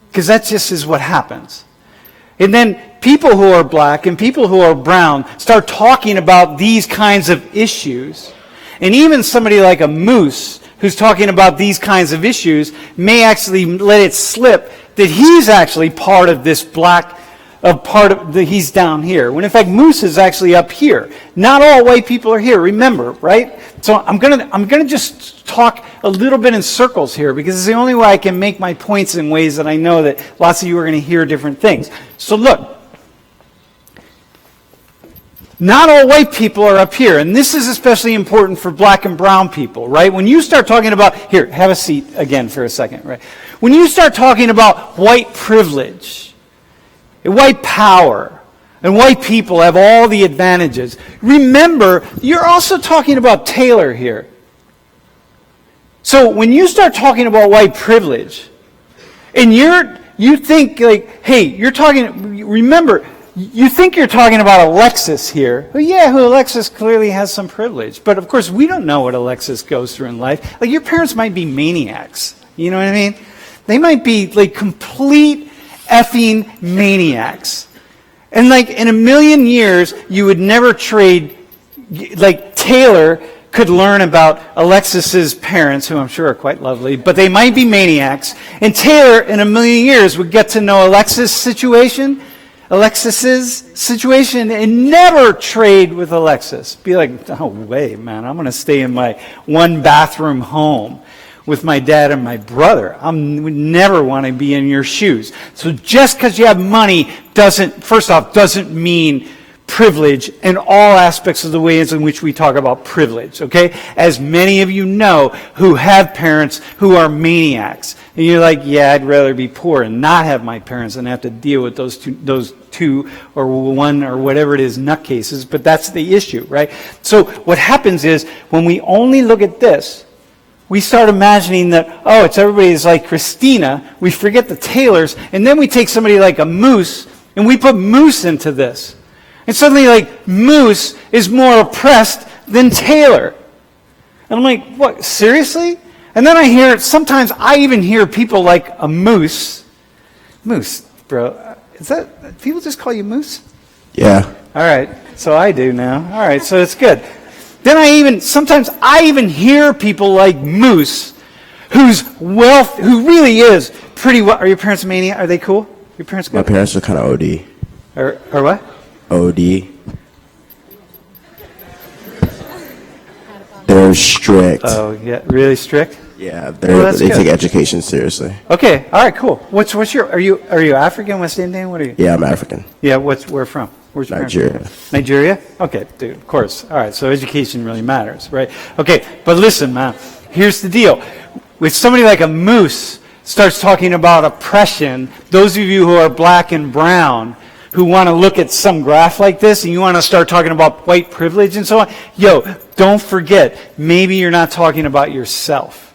Because that just is what happens. And then people who are black and people who are brown start talking about these kinds of issues. And even somebody like a Moose who's talking about these kinds of issues may actually let it slip that he's actually part of this black, he's down here. When in fact Moose is actually up here. Not all white people are here, remember, right? So I'm gonna just talk a little bit in circles here because it's the only way I can make my points in ways that I know that lots of you are going to hear different things. So look. Not all white people are up here, and this is especially important for black and brown people, right? When you start talking about, here, have a seat again for a second, right? When you start talking about white privilege, and white power, and white people have all the advantages, remember, you're also talking about Taylor here. So when you start talking about white privilege, and you think like, hey, you're talking, remember, you think you're talking about Alexis here. Well, yeah, who Alexis clearly has some privilege. But of course, we don't know what Alexis goes through in life. Like, your parents might be maniacs. You know what I mean? They might be like complete effing maniacs. And like in a million years, you would never trade, like Taylor could learn about Alexis's parents, who I'm sure are quite lovely, but they might be maniacs. And Taylor, in a million years, would get to know Alexis's situation, and never trade with Alexis. Be like, no way, man. I'm going to stay in my one-bathroom home with my dad and my brother. I would never want to be in your shoes. So just because you have money doesn't mean privilege in all aspects of the ways in which we talk about privilege, okay? As many of you know who have parents who are maniacs. And you're like, yeah, I'd rather be poor and not have my parents than have to deal with those two or one or whatever it is nutcases, but that's the issue, right? So what happens is when we only look at this, we start imagining that, oh, it's everybody's like Christina, we forget the Taylors, and then we take somebody like a Moose and we put Moose into this. And suddenly, like, Moose is more oppressed than Taylor. And I'm like, what, seriously? And then sometimes I even hear people like a Moose. Moose, bro. Is that, people just call you Moose? Yeah. All right, so I do now. All right, so it's good. Then sometimes I even hear people like Moose, who really is pretty well. Are your parents mania? Are they cool? Your parents good? My parents are kind of OD. Or what? OD. They're strict. Oh, yeah, really strict? Yeah, that's they good. take education seriously. Okay, all right, cool. What's your? Are you African, West Indian? What are you? Yeah, I'm African. Yeah, where from? Where's your Nigeria. parents? Nigeria? Okay, dude, of course. All right, so education really matters, right? Okay, but listen, man. Here's the deal. If somebody like a Moose starts talking about oppression, those of you who are black and brown, who want to look at some graph like this and you want to start talking about white privilege and so on, don't forget, maybe you're not talking about yourself.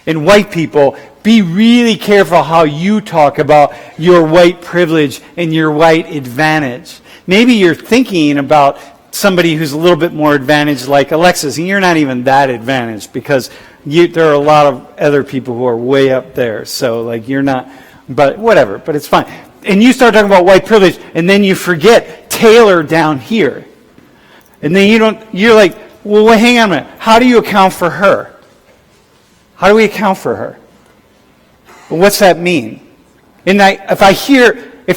And white people, be really careful how you talk about your white privilege and your white advantage. Maybe you're thinking about somebody who's a little bit more advantaged like Alexis, and you're not even that advantaged because there are a lot of other people who are way up there. So like you're not, but whatever, but it's fine. And you start talking about white privilege, and then you forget Taylor down here. And then you're like, well, hang on a minute. How do you account for her? How do we account for her? Well, what's that mean? And if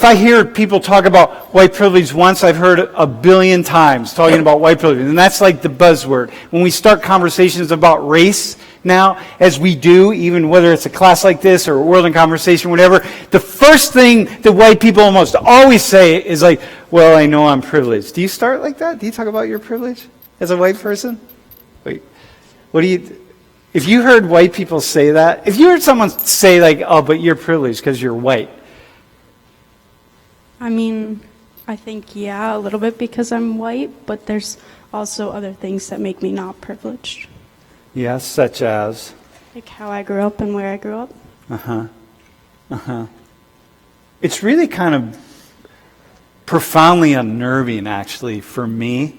I hear people talk about white privilege once, I've heard a billion times talking about white privilege. And that's like the buzzword. When we start conversations about race now, as we do, even whether it's a class like this or a World in Conversation, whatever, the first thing that white people almost always say is like, well, I know I'm privileged. Do you start like that? Do you talk about your privilege as a white person? Wait, if you heard white people say that, if you heard someone say like, oh, but you're privileged because you're white. I mean, I think, yeah, a little bit because I'm white, but there's also other things that make me not privileged. Yes, such as? Like how I grew up and where I grew up. Uh-huh. Uh-huh. It's really kind of profoundly unnerving, actually, for me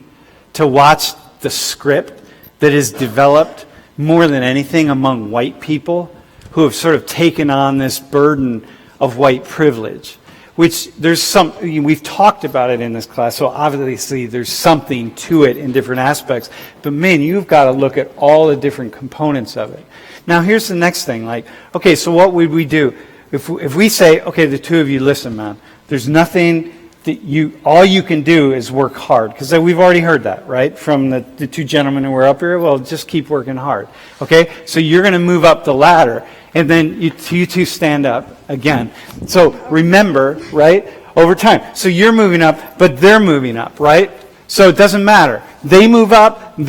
to watch the script that is developed more than anything among white people who have sort of taken on this burden of white privilege, which we've talked about it in this class, so obviously there's something to it in different aspects. But man, you've got to look at all the different components of it. Now here's the next thing, like, okay, so what would we do? If we say, okay, the two of you, listen, man, there's nothing that all you can do is work hard. Because we've already heard that, right? From the two gentlemen who were up here. Well, just keep working hard. Okay? So you're going to move up the ladder. And then you two stand up again. So remember, right? Over time. So you're moving up, but they're moving up, right? So it doesn't matter. They move up.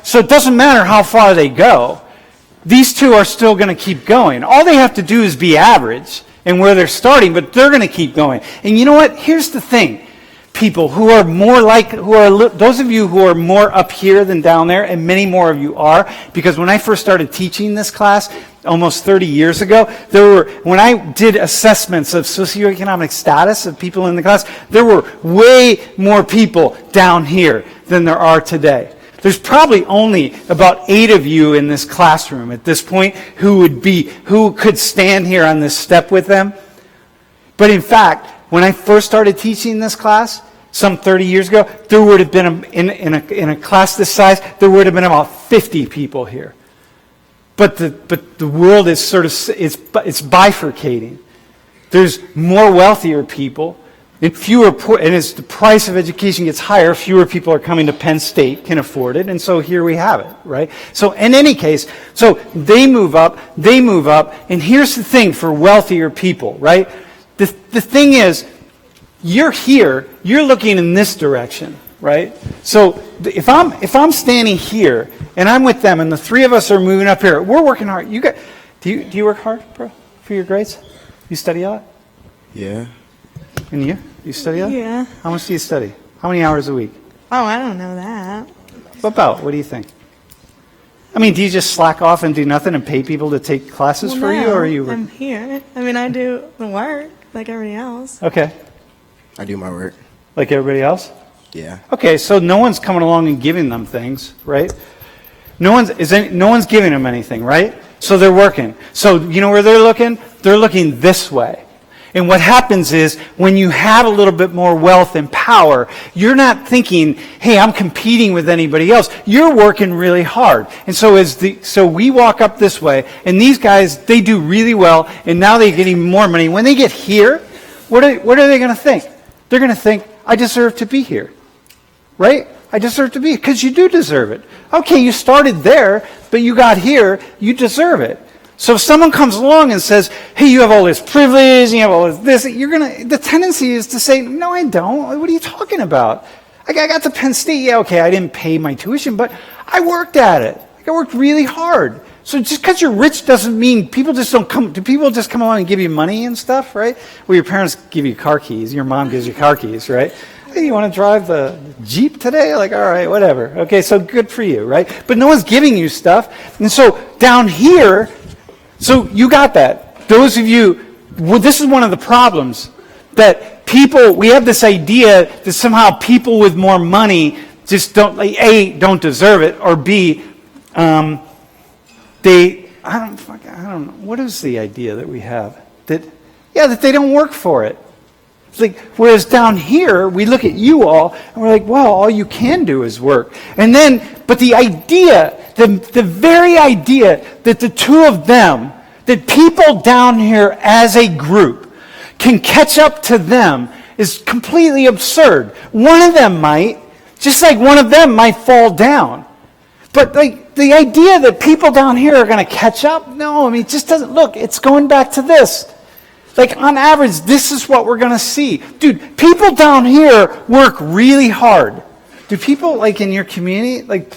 So it doesn't matter how far they go. These two are still going to keep going. All they have to do is be average and where they're starting, but they're going to keep going. And you know what? Here's the thing. People who are those of you who are more up here than down there, and many more of you are, because when I first started teaching this class almost 30 years ago, when I did assessments of socioeconomic status of people in the class, there were way more people down here than there are today. There's probably only about 8 of you in this classroom at this point who could stand here on this step with them. But in fact, when I first started teaching this class, some 30 years ago, there would have been, in a class this size, there would have been about 50 people here. But the world is it's bifurcating. There's more wealthier people, and fewer poor, and as the price of education gets higher, fewer people are coming to Penn State, can afford it, and so here we have it, right? So in any case, so they move up, and here's the thing for wealthier people, right? The thing is, you're here, you're looking in this direction, right? So if I'm standing here and I'm with them and the three of us are moving up here, we're working hard. Do you work hard, bro, for your grades? You study a lot? Yeah. And you? You study a lot? Yeah. How much do you study? How many hours a week? Oh, I don't know that. About? What do you think? I mean, do you just slack off and do nothing and pay people to take classes for you, or are you? I'm here. I mean, I do the work like everybody else. Okay. I do my work. Like everybody else? Yeah. Okay, so no one's coming along and giving them things, right? No one's giving them anything, right? So they're working. So you know where they're looking? They're looking this way. And what happens is when you have a little bit more wealth and power, you're not thinking, hey, I'm competing with anybody else. You're working really hard. And so so we walk up this way, and these guys, they do really well, and now they're getting more money. When they get here, what are they going to think? They're going to think, I deserve to be here. Right? I deserve to be here, because you do deserve it. Okay, you started there, but you got here, you deserve it. So if someone comes along and says, hey, you have all this privilege, you have all this, the tendency is to say, no, I don't. What are you talking about? I got to Penn State. Yeah, okay, I didn't pay my tuition, but I worked at it. I worked really hard. So just because you're rich doesn't mean people just don't come. Do people just come along and give you money and stuff, right? Well, your parents give you car keys. Your mom gives you car keys, right? Hey, you want to drive the Jeep today? Like, all right, whatever. Okay, so good for you, right? But no one's giving you stuff. And so down here, so you got that. Those of you, this is one of the problems, that we have this idea that somehow people with more money just don't, like, A, don't deserve it, or B, I don't know, what is the idea that we have? That they don't work for it. It's like, whereas down here, we look at you all, and we're like, well, all you can do is work. But the idea, the very idea that the two of them, that people down here as a group can catch up to them is completely absurd. One of them might, just like one of them might fall down. But like the idea that people down here are going to catch up, no, I mean, it just doesn't, look, it's going back to this. Like, on average, this is what we're going to see. Dude, people down here work really hard. Do people, like, in your community, like,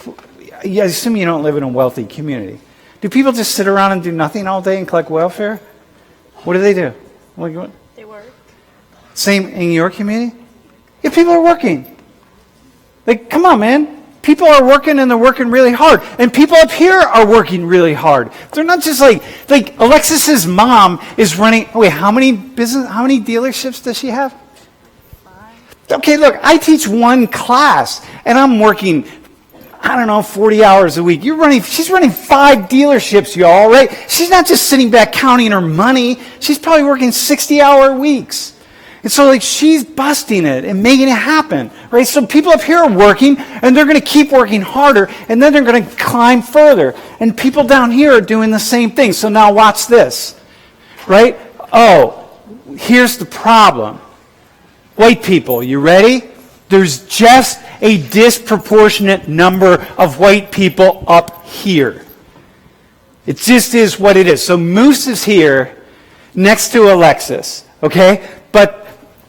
I assume you don't live in a wealthy community. Do people just sit around and do nothing all day and collect welfare? What do? They work. Same in your community? Yeah, people are working. Like, come on, man. People are working and they're working really hard. And people up here are working really hard. They're not just like Alexis's mom is running, wait, how many dealerships does she have? 5. Okay, look, I teach one class and I'm working, 40 hours a week. She's running 5 dealerships, y'all, right? She's not just sitting back counting her money. She's probably working 60-hour weeks. And so she's busting it and making it happen, right? So people up here are working and they're going to keep working harder and then they're going to climb further. And people down here are doing the same thing. So now watch this, right? Oh, here's the problem. White people, you ready? There's just a disproportionate number of white people up here. It just is what it is. So Moose is here next to Alexis, okay? But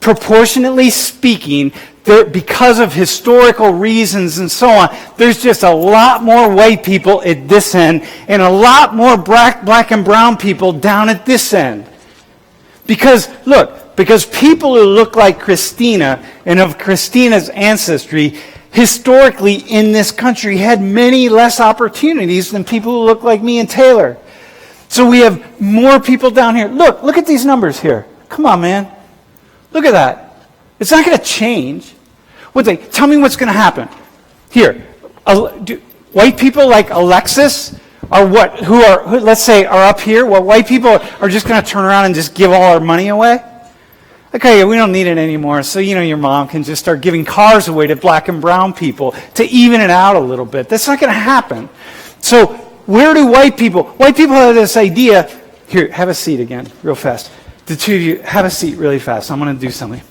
proportionately speaking, because of historical reasons and so on, there's just a lot more white people at this end and a lot more black and brown people down at this end. Because people who look like Christina and of Christina's ancestry historically in this country had many less opportunities than people who look like me and Taylor. So we have more people down here. Look at these numbers here. Come on, man. Look at that. It's not going to change. Tell me what's going to happen. Here, white people like Alexis are who let's say are up here. Well, white people are just going to turn around and just give all our money away. Okay, we don't need it anymore. So, your mom can just start giving cars away to black and brown people to even it out a little bit. That's not going to happen. So, where do white people have this idea. Here, have a seat again, real fast. The two of you, have a seat really fast. I'm going to do something.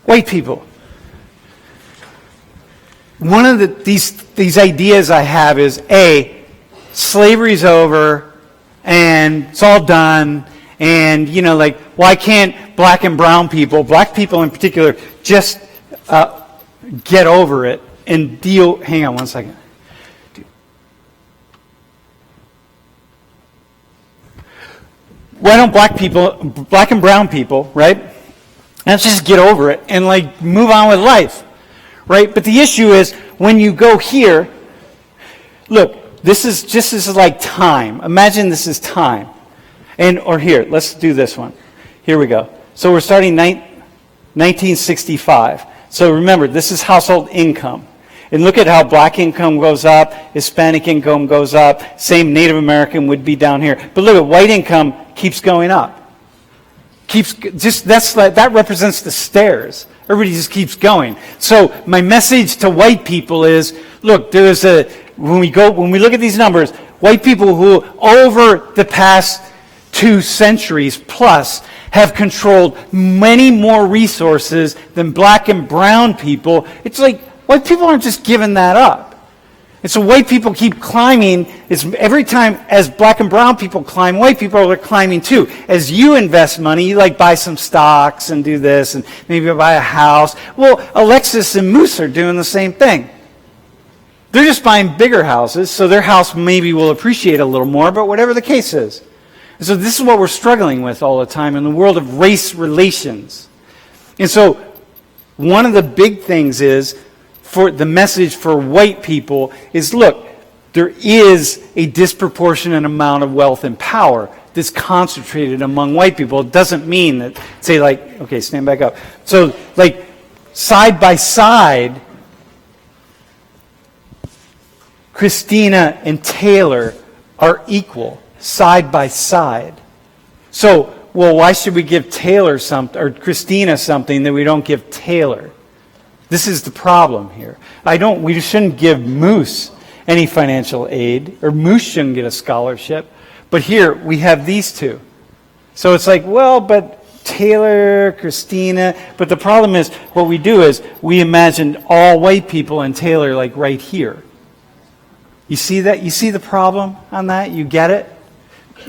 White people. One of these ideas I have is, A, slavery's over, and it's all done, and, why can't black and brown people in particular, just get over it and deal, hang on one second. Why don't black and brown people, right? Let's just get over it and move on with life, right? But the issue is when you go here, look, this is like time. Imagine this is time. Or here, let's do this one. Here we go. So we're starting 1965. So remember, this is household income. And look at how black income goes up, Hispanic income goes up, same Native American would be down here. But look at white income keeps going up. That represents the stairs. Everybody just keeps going. So my message to white people is, look, when we look at these numbers, white people who over the past 2 centuries plus have controlled many more resources than black and brown people. It's like white people aren't just giving that up. And so white people keep climbing. Every time as black and brown people climb, white people are climbing too. As you invest money, you buy some stocks and do this and maybe buy a house. Well, Alexis and Moose are doing the same thing. They're just buying bigger houses, so their house maybe will appreciate a little more, but whatever the case is. And so this is what we're struggling with all the time in the world of race relations. And so one of the big things is, for the message for white people is, look, there is a disproportionate amount of wealth and power that's concentrated among white people. It doesn't mean that, say okay, stand back up. So side by side, Christina and Taylor are equal, side by side. So, why should we give Taylor something, or Christina something that we don't give Taylor? This is the problem here. We shouldn't give Moose any financial aid, or Moose shouldn't get a scholarship. But here, we have these two. So it's but Taylor, Christina. But the problem is, what we do is, we imagine all white people and Taylor right here. You see that? You see the problem on that? You get it?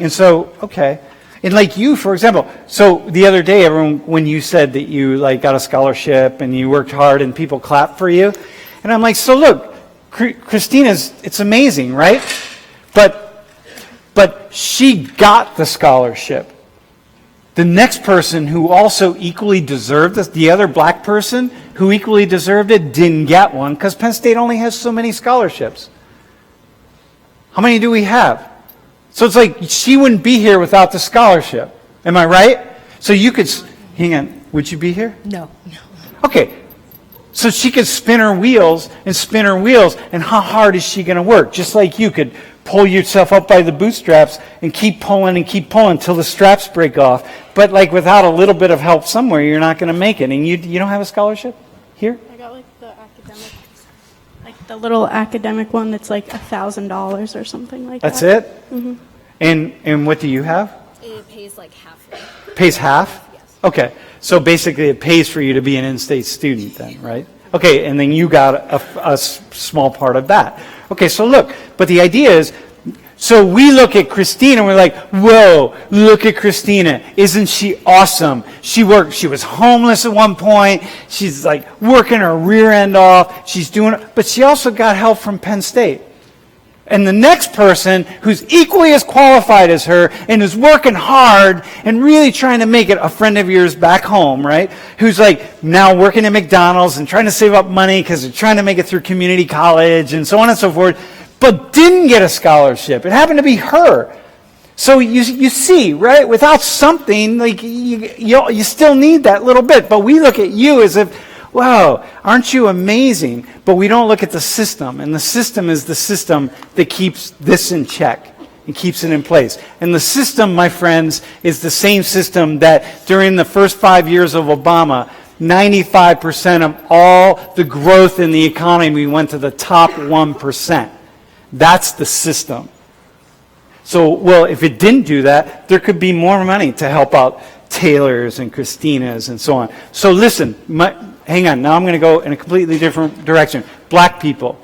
And so, okay. And you, for example, so the other day, everyone, when you said that you got a scholarship and you worked hard and people clapped for you, and I'm so look, Christina's, it's amazing, right? But she got the scholarship. The next person who also equally deserved this, the other black person who equally deserved it, didn't get one because Penn State only has so many scholarships. How many do we have? So it's like she wouldn't be here without the scholarship. Am I right? So you could, hang on, would you be here? No. Okay. So she could spin her wheels, and how hard is she going to work? Just like you could pull yourself up by the bootstraps and keep pulling until the straps break off. But like without a little bit of help somewhere, you're not going to make it. And you don't have a scholarship here? I got like the academic, like the little academic one that's like $1,000 or something like That's that. it? Mm-hmm. And what do you have? It pays like halfway. Pays half? Yes. Okay. So basically it pays for you to be an in-state student then, right? Okay, and then you got a small part of that. Okay, so look, but the idea is, so we look at Christina and we're like, whoa, look at Christina. Isn't she awesome? She was homeless at one point. She's like working her rear end off. She's doing it, but she also got help from Penn State. And the next person who's equally as qualified as her and is working hard and really trying to make it, a friend of yours back home, right? Who's like now working at McDonald's and trying to save up money because they're trying to make it through community college and so on and so forth, but didn't get a scholarship. It happened to be her. So you see, right? Without something, like you still need that little bit. But we look at you as if, wow, aren't you amazing? But we don't look at the system. And the system is the system that keeps this in check and keeps it in place. And the system, my friends, is the same system that during the first 5 years of Obama, 95% of all the growth in the economy went to the top 1%. That's the system. So, well, if it didn't do that, there could be more money to help out Taylors and Christinas and so on. So listen, hang on, now I'm going to go in a completely different direction. Black people,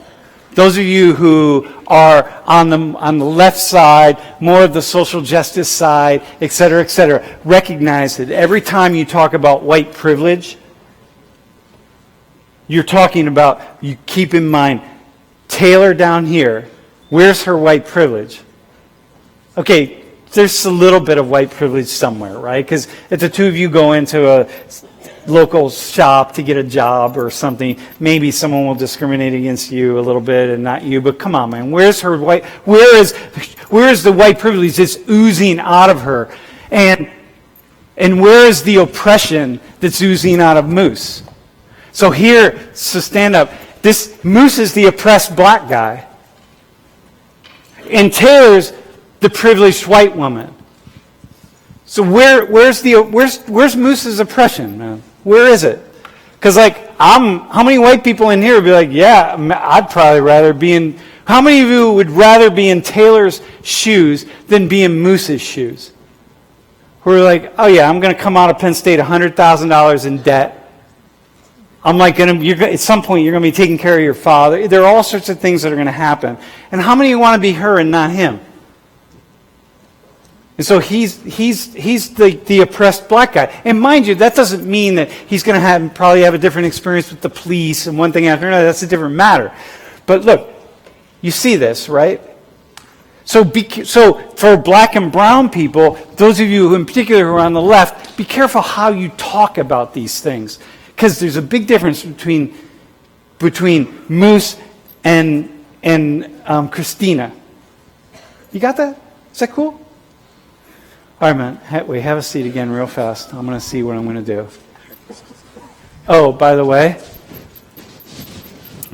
those of you who are on the left side, more of the social justice side, et cetera, recognize that every time you talk about white privilege, you're talking about, you keep in mind, Taylor down here, where's her white privilege? Okay, there's a little bit of white privilege somewhere, right? Because if the two of you go into a local shop to get a job or something, maybe someone will discriminate against you a little bit and not you, but come on, man, where's her white, where is the white privilege that's oozing out of her? And where is the oppression that's oozing out of Moose? So stand up. This Moose is the oppressed black guy. And Taylor's the privileged white woman. So where's Moose's oppression, man? Where is it? Because how many white people in here would be like, yeah, I'd probably rather be in, how many of you would rather be in Taylor's shoes than be in Moose's shoes? Who are like, oh yeah, I'm going to come out of Penn State $100,000 in debt. I'm like, at some point you're going to be taking care of your father. There are all sorts of things that are going to happen. And how many of you want to be her and not him? And so he's the oppressed black guy. And mind you, that doesn't mean that he's going to probably have a different experience with the police and one thing after another. That's a different matter. But look, you see this, right? So for black and brown people, those of you who in particular who are on the left, be careful how you talk about these things. Because there's a big difference between Moose and Christina. You got that? Is that cool? All right, man. Wait, have a seat again real fast. I'm going to see what I'm going to do. Oh, by the way,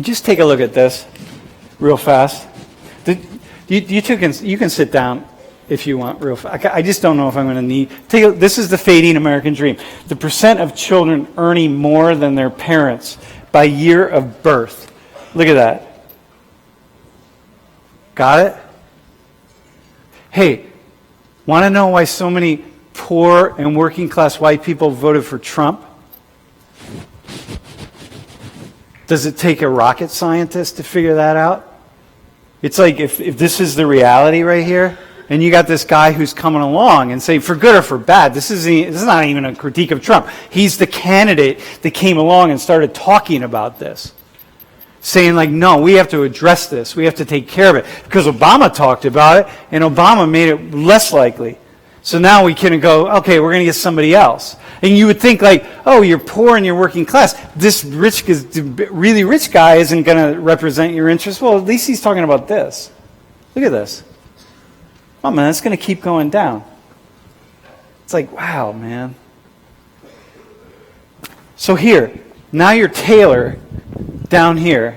just take a look at this real fast. You can sit down if you want real fast. I just don't know if I'm going to need. This is the fading American dream. The percent of children earning more than their parents by year of birth. Look at that. Got it? Hey, want to know why so many poor and working class white people voted for Trump? Does it take a rocket scientist to figure that out? It's like if this is the reality right here, and you got this guy who's coming along and saying, for good or for bad, this is not even a critique of Trump. He's the candidate that came along and started talking about this. Saying no, we have to address this. We have to take care of it. Because Obama talked about it, and Obama made it less likely. So now we can go, okay, we're going to get somebody else. And you would think like, oh, you're poor and you're working class. This really rich guy isn't going to represent your interests. Well, at least he's talking about this. Look at this. Oh, man, it's going to keep going down. It's like, wow, man. So here, now you're Taylor down here,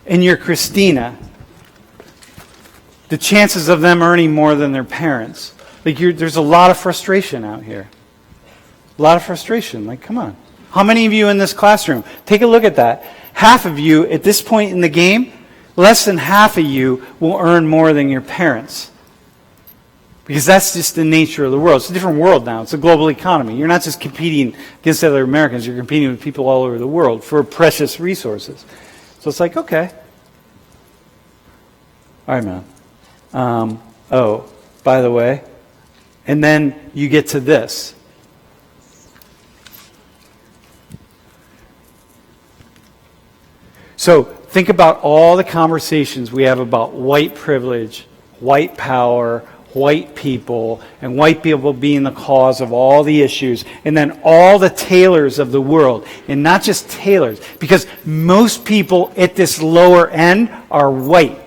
and you're Christina. The chances of them earning more than their parents. Like there's a lot of frustration out here. A lot of frustration. Like, come on. How many of you in this classroom? Take a look at that. Half of you, at this point in the game, less than half of you will earn more than your parents. Because that's just the nature of the world. It's a different world now. It's a global economy. You're not just competing against other Americans. You're competing with people all over the world for precious resources. So it's like, okay. All right, man. Oh, by the way, and then you get to this. So think about all the conversations we have about white privilege, white power, white people, and white people being the cause of all the issues, and then all the Taylors of the world, and not just Taylors, because most people at this lower end are white.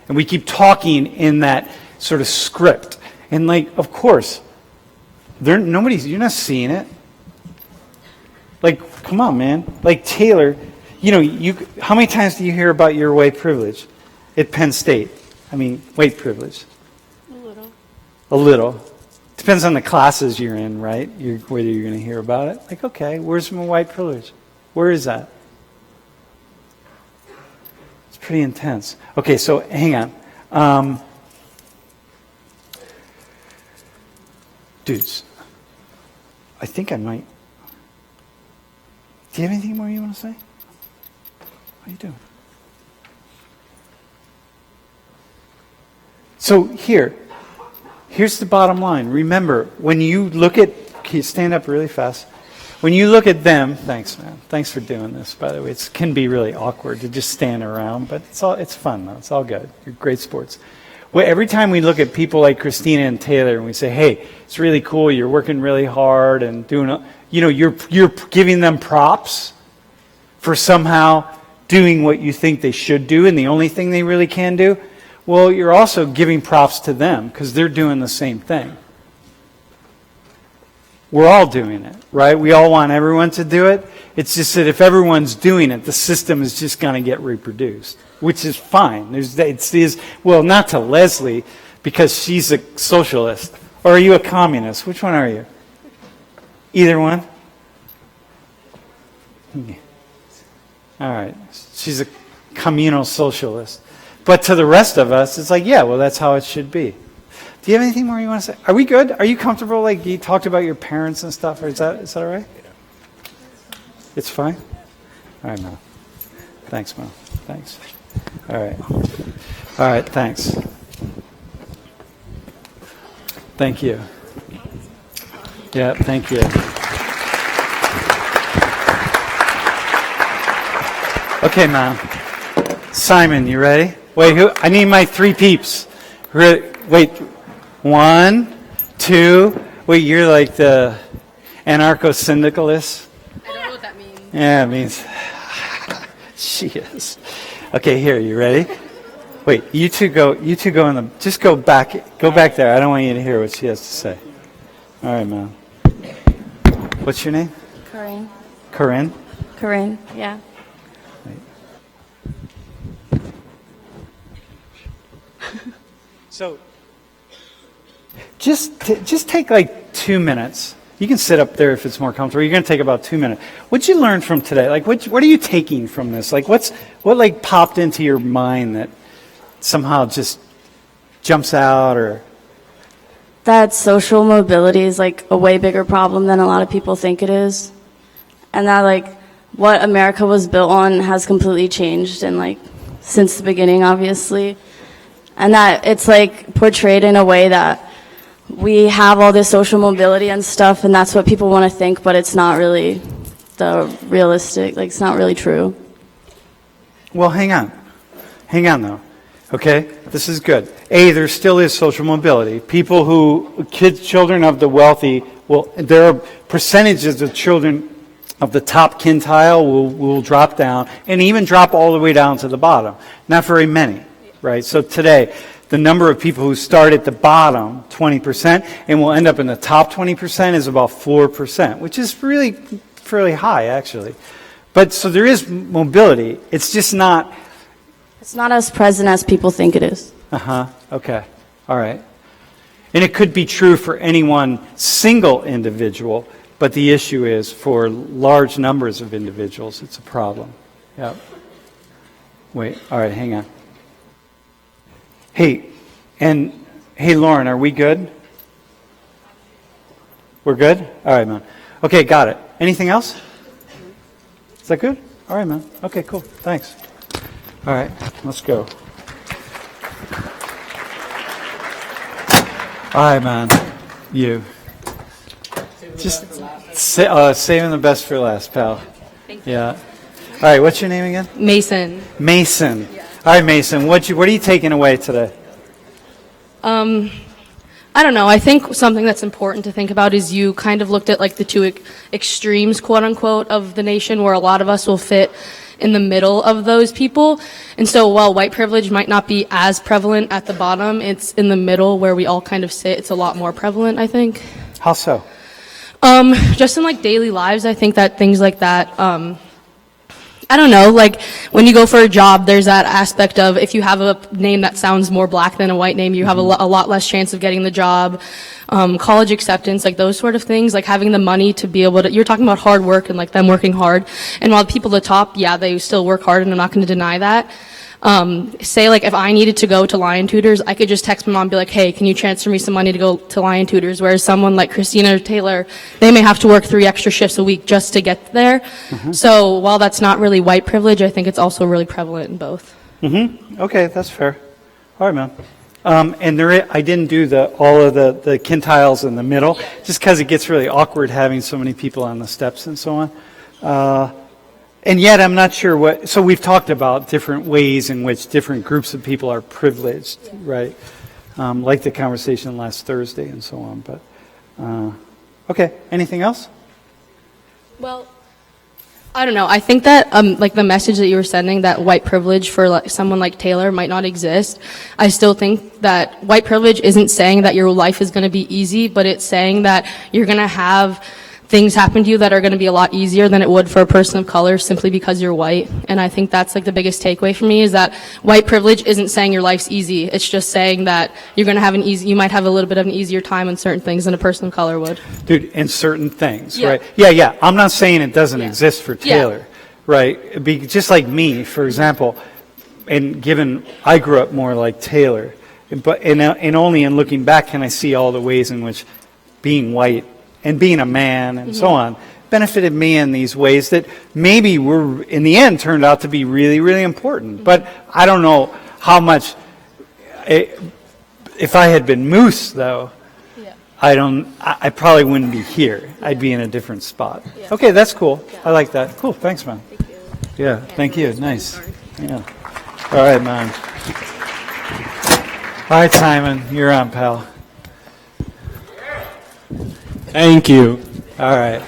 And we keep talking in that sort of script. And like, of course, you're not seeing it. Like, come on, man. Like Taylor, how many times do you hear about your white privilege at Penn State? I mean, white privilege. A little. Depends on the classes you're in, right? Whether you're going to hear about it. Like, okay, where's my white privilege? Where is that? Pretty intense. Okay, so hang on. Dudes, I think I might. Do you have anything more you want to say? How you doing? So here's the bottom line. Remember, when you look at, can you stand up really fast? When you look at them, thanks, man. Thanks for doing this, by the way. It can be really awkward to just stand around, but it's fun, though. It's all good. You're great sports. Well, every time we look at people like Christina and Taylor and we say, hey, it's really cool, you're working really hard and doing, you're giving them props for somehow doing what you think they should do and the only thing they really can do. Well, you're also giving props to them because they're doing the same thing. We're all doing it, right? We all want everyone to do it. It's just that if everyone's doing it, the system is just going to get reproduced, which is fine. Well, not to Leslie, because she's a socialist. Or are you a communist? Which one are you? Either one? All right. She's a communal socialist. But to the rest of us, it's like, yeah, well, that's how it should be. Do you have anything more you want to say? Are we good? Are you comfortable? Like you talked about your parents and stuff. Or is that all right? It's fine? All right, Mel. Thanks, Mel. Thanks. All right. All right, thanks. Thank you. Yeah, thank you. Okay, Mom. Simon, you ready? Wait, I need my 3 peeps. Wait. 1, 2. Wait, you're like the anarcho-syndicalist? I don't know what that means. Yeah, it means she is. Okay, here, you ready? Wait, you two go in the, just go back there. I don't want you to hear what she has to say. All right, Mom. What's your name? Corinne. Corinne? Corinne, yeah. So, just take like 2 minutes. You can sit up there if it's more comfortable. You're going to take about 2 minutes. What'd you learn from today? Like, what are you taking from this? Like, what like popped into your mind that somehow just jumps out or? That social mobility is like a way bigger problem than a lot of people think it is. And that like what America was built on has completely changed and like since the beginning, obviously. And that it's like portrayed in a way that we have all this social mobility and stuff, and that's what people want to think, but it's not really the realistic, like it's not really true. Well, hang on though. Okay, this is good. There still is social mobility. People children of the wealthy, there are percentages of children of the top quintile will drop down and even drop all the way down to the bottom. Not very many, right? So today, the number of people who start at the bottom, 20%, and will end up in the top 20% is about 4%, which is really fairly high, actually. But so there is mobility. It's just not... It's not as present as people think it is. Okay. All right. And it could be true for any one single individual, but the issue is for large numbers of individuals, it's a problem. Yeah. Wait. All right. Hang on. Hey, Lauren, are we good? We're good? All right, man. Okay, got it. Anything else? Is that good? All right, man. Okay, cool. Thanks. All right, let's go. All right, man. You. Just saving the best for last, pal. Thank you. Yeah. All right, what's your name again? Mason. Mason. Yeah. All right, Mason. What are you taking away today? I don't know. I think something that's important to think about is you kind of looked at like the two extremes, quote unquote, of the nation, where a lot of us will fit in the middle of those people. And so while white privilege might not be as prevalent at the bottom, it's in the middle where we all kind of sit. It's a lot more prevalent, I think. How so? Just in like daily lives, I think that things like that, I don't know, like when you go for a job, there's that aspect of if you have a name that sounds more black than a white name, you have a lot less chance of getting the job. College acceptance, like those sort of things, like having the money to be able to, you're talking about hard work and like them working hard. And while the people at the top, yeah, they still work hard and I'm not going to deny that. Say like if I needed to go to Lion Tutors, I could just text my mom and be like, hey, can you transfer me some money to go to Lion Tutors? Whereas someone like Christina or Taylor, they may have to work 3 extra shifts a week just to get there. So while that's not really white privilege, I think it's also really prevalent in both. Okay, that's fair. All right, man. And I didn't do all of the quintiles in the middle, just because it gets really awkward having so many people on the steps and so on. And yet I'm not sure so we've talked about different ways in which different groups of people are privileged, right? Like the conversation last Thursday and so on. But, okay, anything else? Well, I don't know. I think that like the message that you were sending, that white privilege for like someone like Taylor might not exist. I still think that white privilege isn't saying that your life is going to be easy, but it's saying that you're going to have things happen to you that are going to be a lot easier than it would for a person of color simply because you're white. And I think that's like the biggest takeaway for me is that white privilege isn't saying your life's easy. It's just saying that you're going to have you might have a little bit of an easier time on certain things than a person of color would. Dude, in certain things, right? Yeah. I'm not saying it doesn't exist for Taylor, right? Just like me, for example, and given I grew up more like Taylor, but and only in looking back can I see all the ways in which being white and being a man and so on benefited me in these ways that maybe were in the end turned out to be really, really important. But I don't know how much. If I had been Moose, though, I probably wouldn't be here. I'd be in a different spot. Okay, that's cool. I like that. Cool. Thanks, man. Thank you. Yeah. Thank you. Nice. Yeah. All right, man. All right, Simon, you're on, pal. Thank you. All right.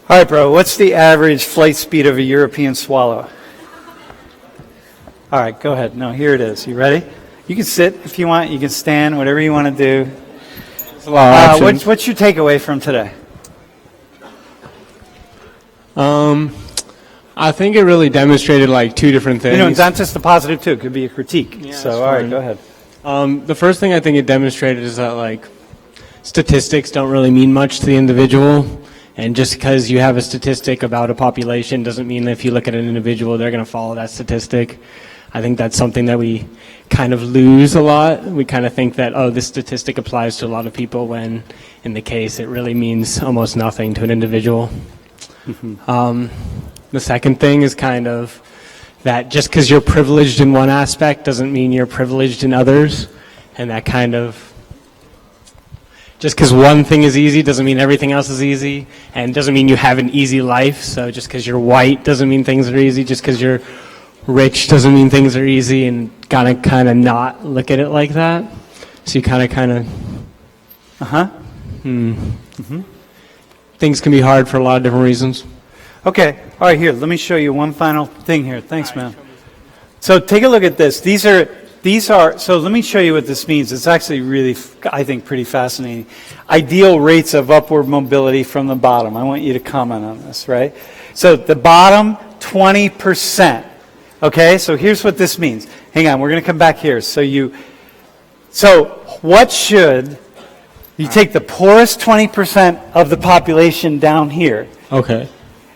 All right, bro, what's the average flight speed of a European swallow? All right, go ahead. No, here it is. You ready? You can sit if you want. You can stand, whatever you want to do. There's a lot of options. What's your takeaway from today? I think it really demonstrated like two different things. You know, it's not just a positive too. It could be a critique. Yeah, so, all right, go ahead. The first thing I think it demonstrated is that like statistics don't really mean much to the individual. And just because you have a statistic about a population doesn't mean that if you look at an individual, they're going to follow that statistic. I think that's something that we kind of lose a lot. We kind of think that, oh, this statistic applies to a lot of people, when in the case it really means almost nothing to an individual. The second thing is kind of that just because you're privileged in one aspect doesn't mean you're privileged in others. And that kind of just because one thing is easy doesn't mean everything else is easy, and doesn't mean you have an easy life. So just because you're white doesn't mean things are easy. Just because you're rich doesn't mean things are easy, and gotta kind of not look at it like that. So you kind of. Things can be hard for a lot of different reasons. Okay. All right, here, let me show you one final thing here. Thanks, man. So take a look at this. These are, so let me show you what this means. It's actually really, I think, pretty fascinating. Ideal rates of upward mobility from the bottom. I want you to comment on this, right? So the bottom 20%. Okay, so here's what this means. Hang on, we're going to come back here. So what should, you take the poorest 20% of the population down here. Okay.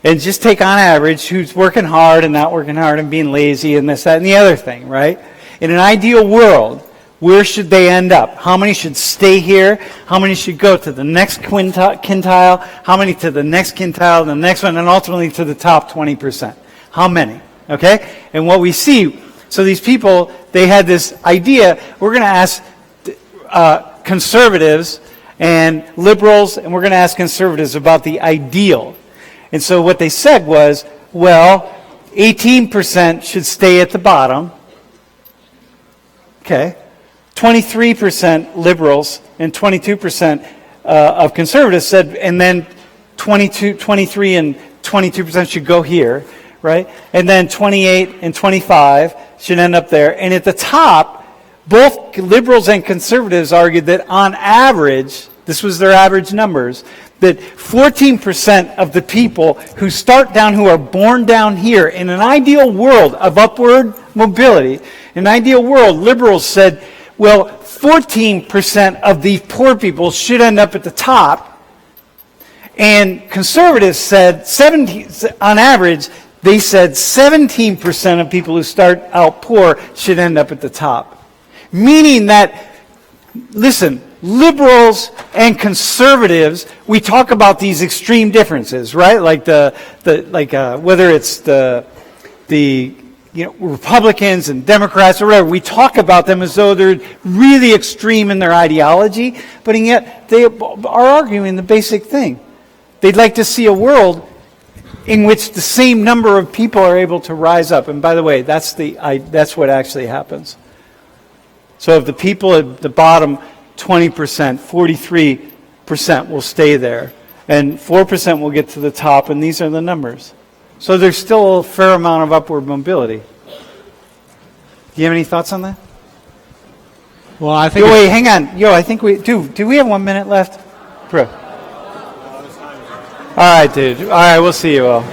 And just take on average who's working hard and not working hard and being lazy and this, that, and the other thing, right? In an ideal world, where should they end up? How many should stay here? How many should go to the next quintile? How many to the next quintile, the next one, and ultimately to the top 20%? How many? Okay? And what we see, so these people, they had this idea, we're going to ask conservatives and liberals, and we're going to ask conservatives about the ideal. And so what they said was, well, 18% should stay at the bottom. Okay. 23% liberals and 22% of conservatives said, and then 23 and 22% should go here, right? And then 28 and 25 should end up there. And at the top, both liberals and conservatives argued that on average, this was their average numbers, that 14% of the people who start down, who are born down here, in an ideal world of upward mobility, in an ideal world, liberals said, well, 14% of the poor people should end up at the top. And conservatives said, on average, they said 17% of people who start out poor should end up at the top. Meaning that, listen, liberals and conservatives, we talk about these extreme differences, right? Like whether it's the Republicans and Democrats or whatever, we talk about them as though they're really extreme in their ideology, but yet they are arguing the basic thing. They'd like to see a world in which the same number of people are able to rise up. And by the way, that's what actually happens. So if the people at the bottom 20%, 43% will stay there, and 4% will get to the top, and these are the numbers. So there's still a fair amount of upward mobility. Do you have any thoughts on that? Well, I think. Wait, hang on. I think we do. Do we have 1 minute left? Bro. All right, dude. All right, we'll see you all.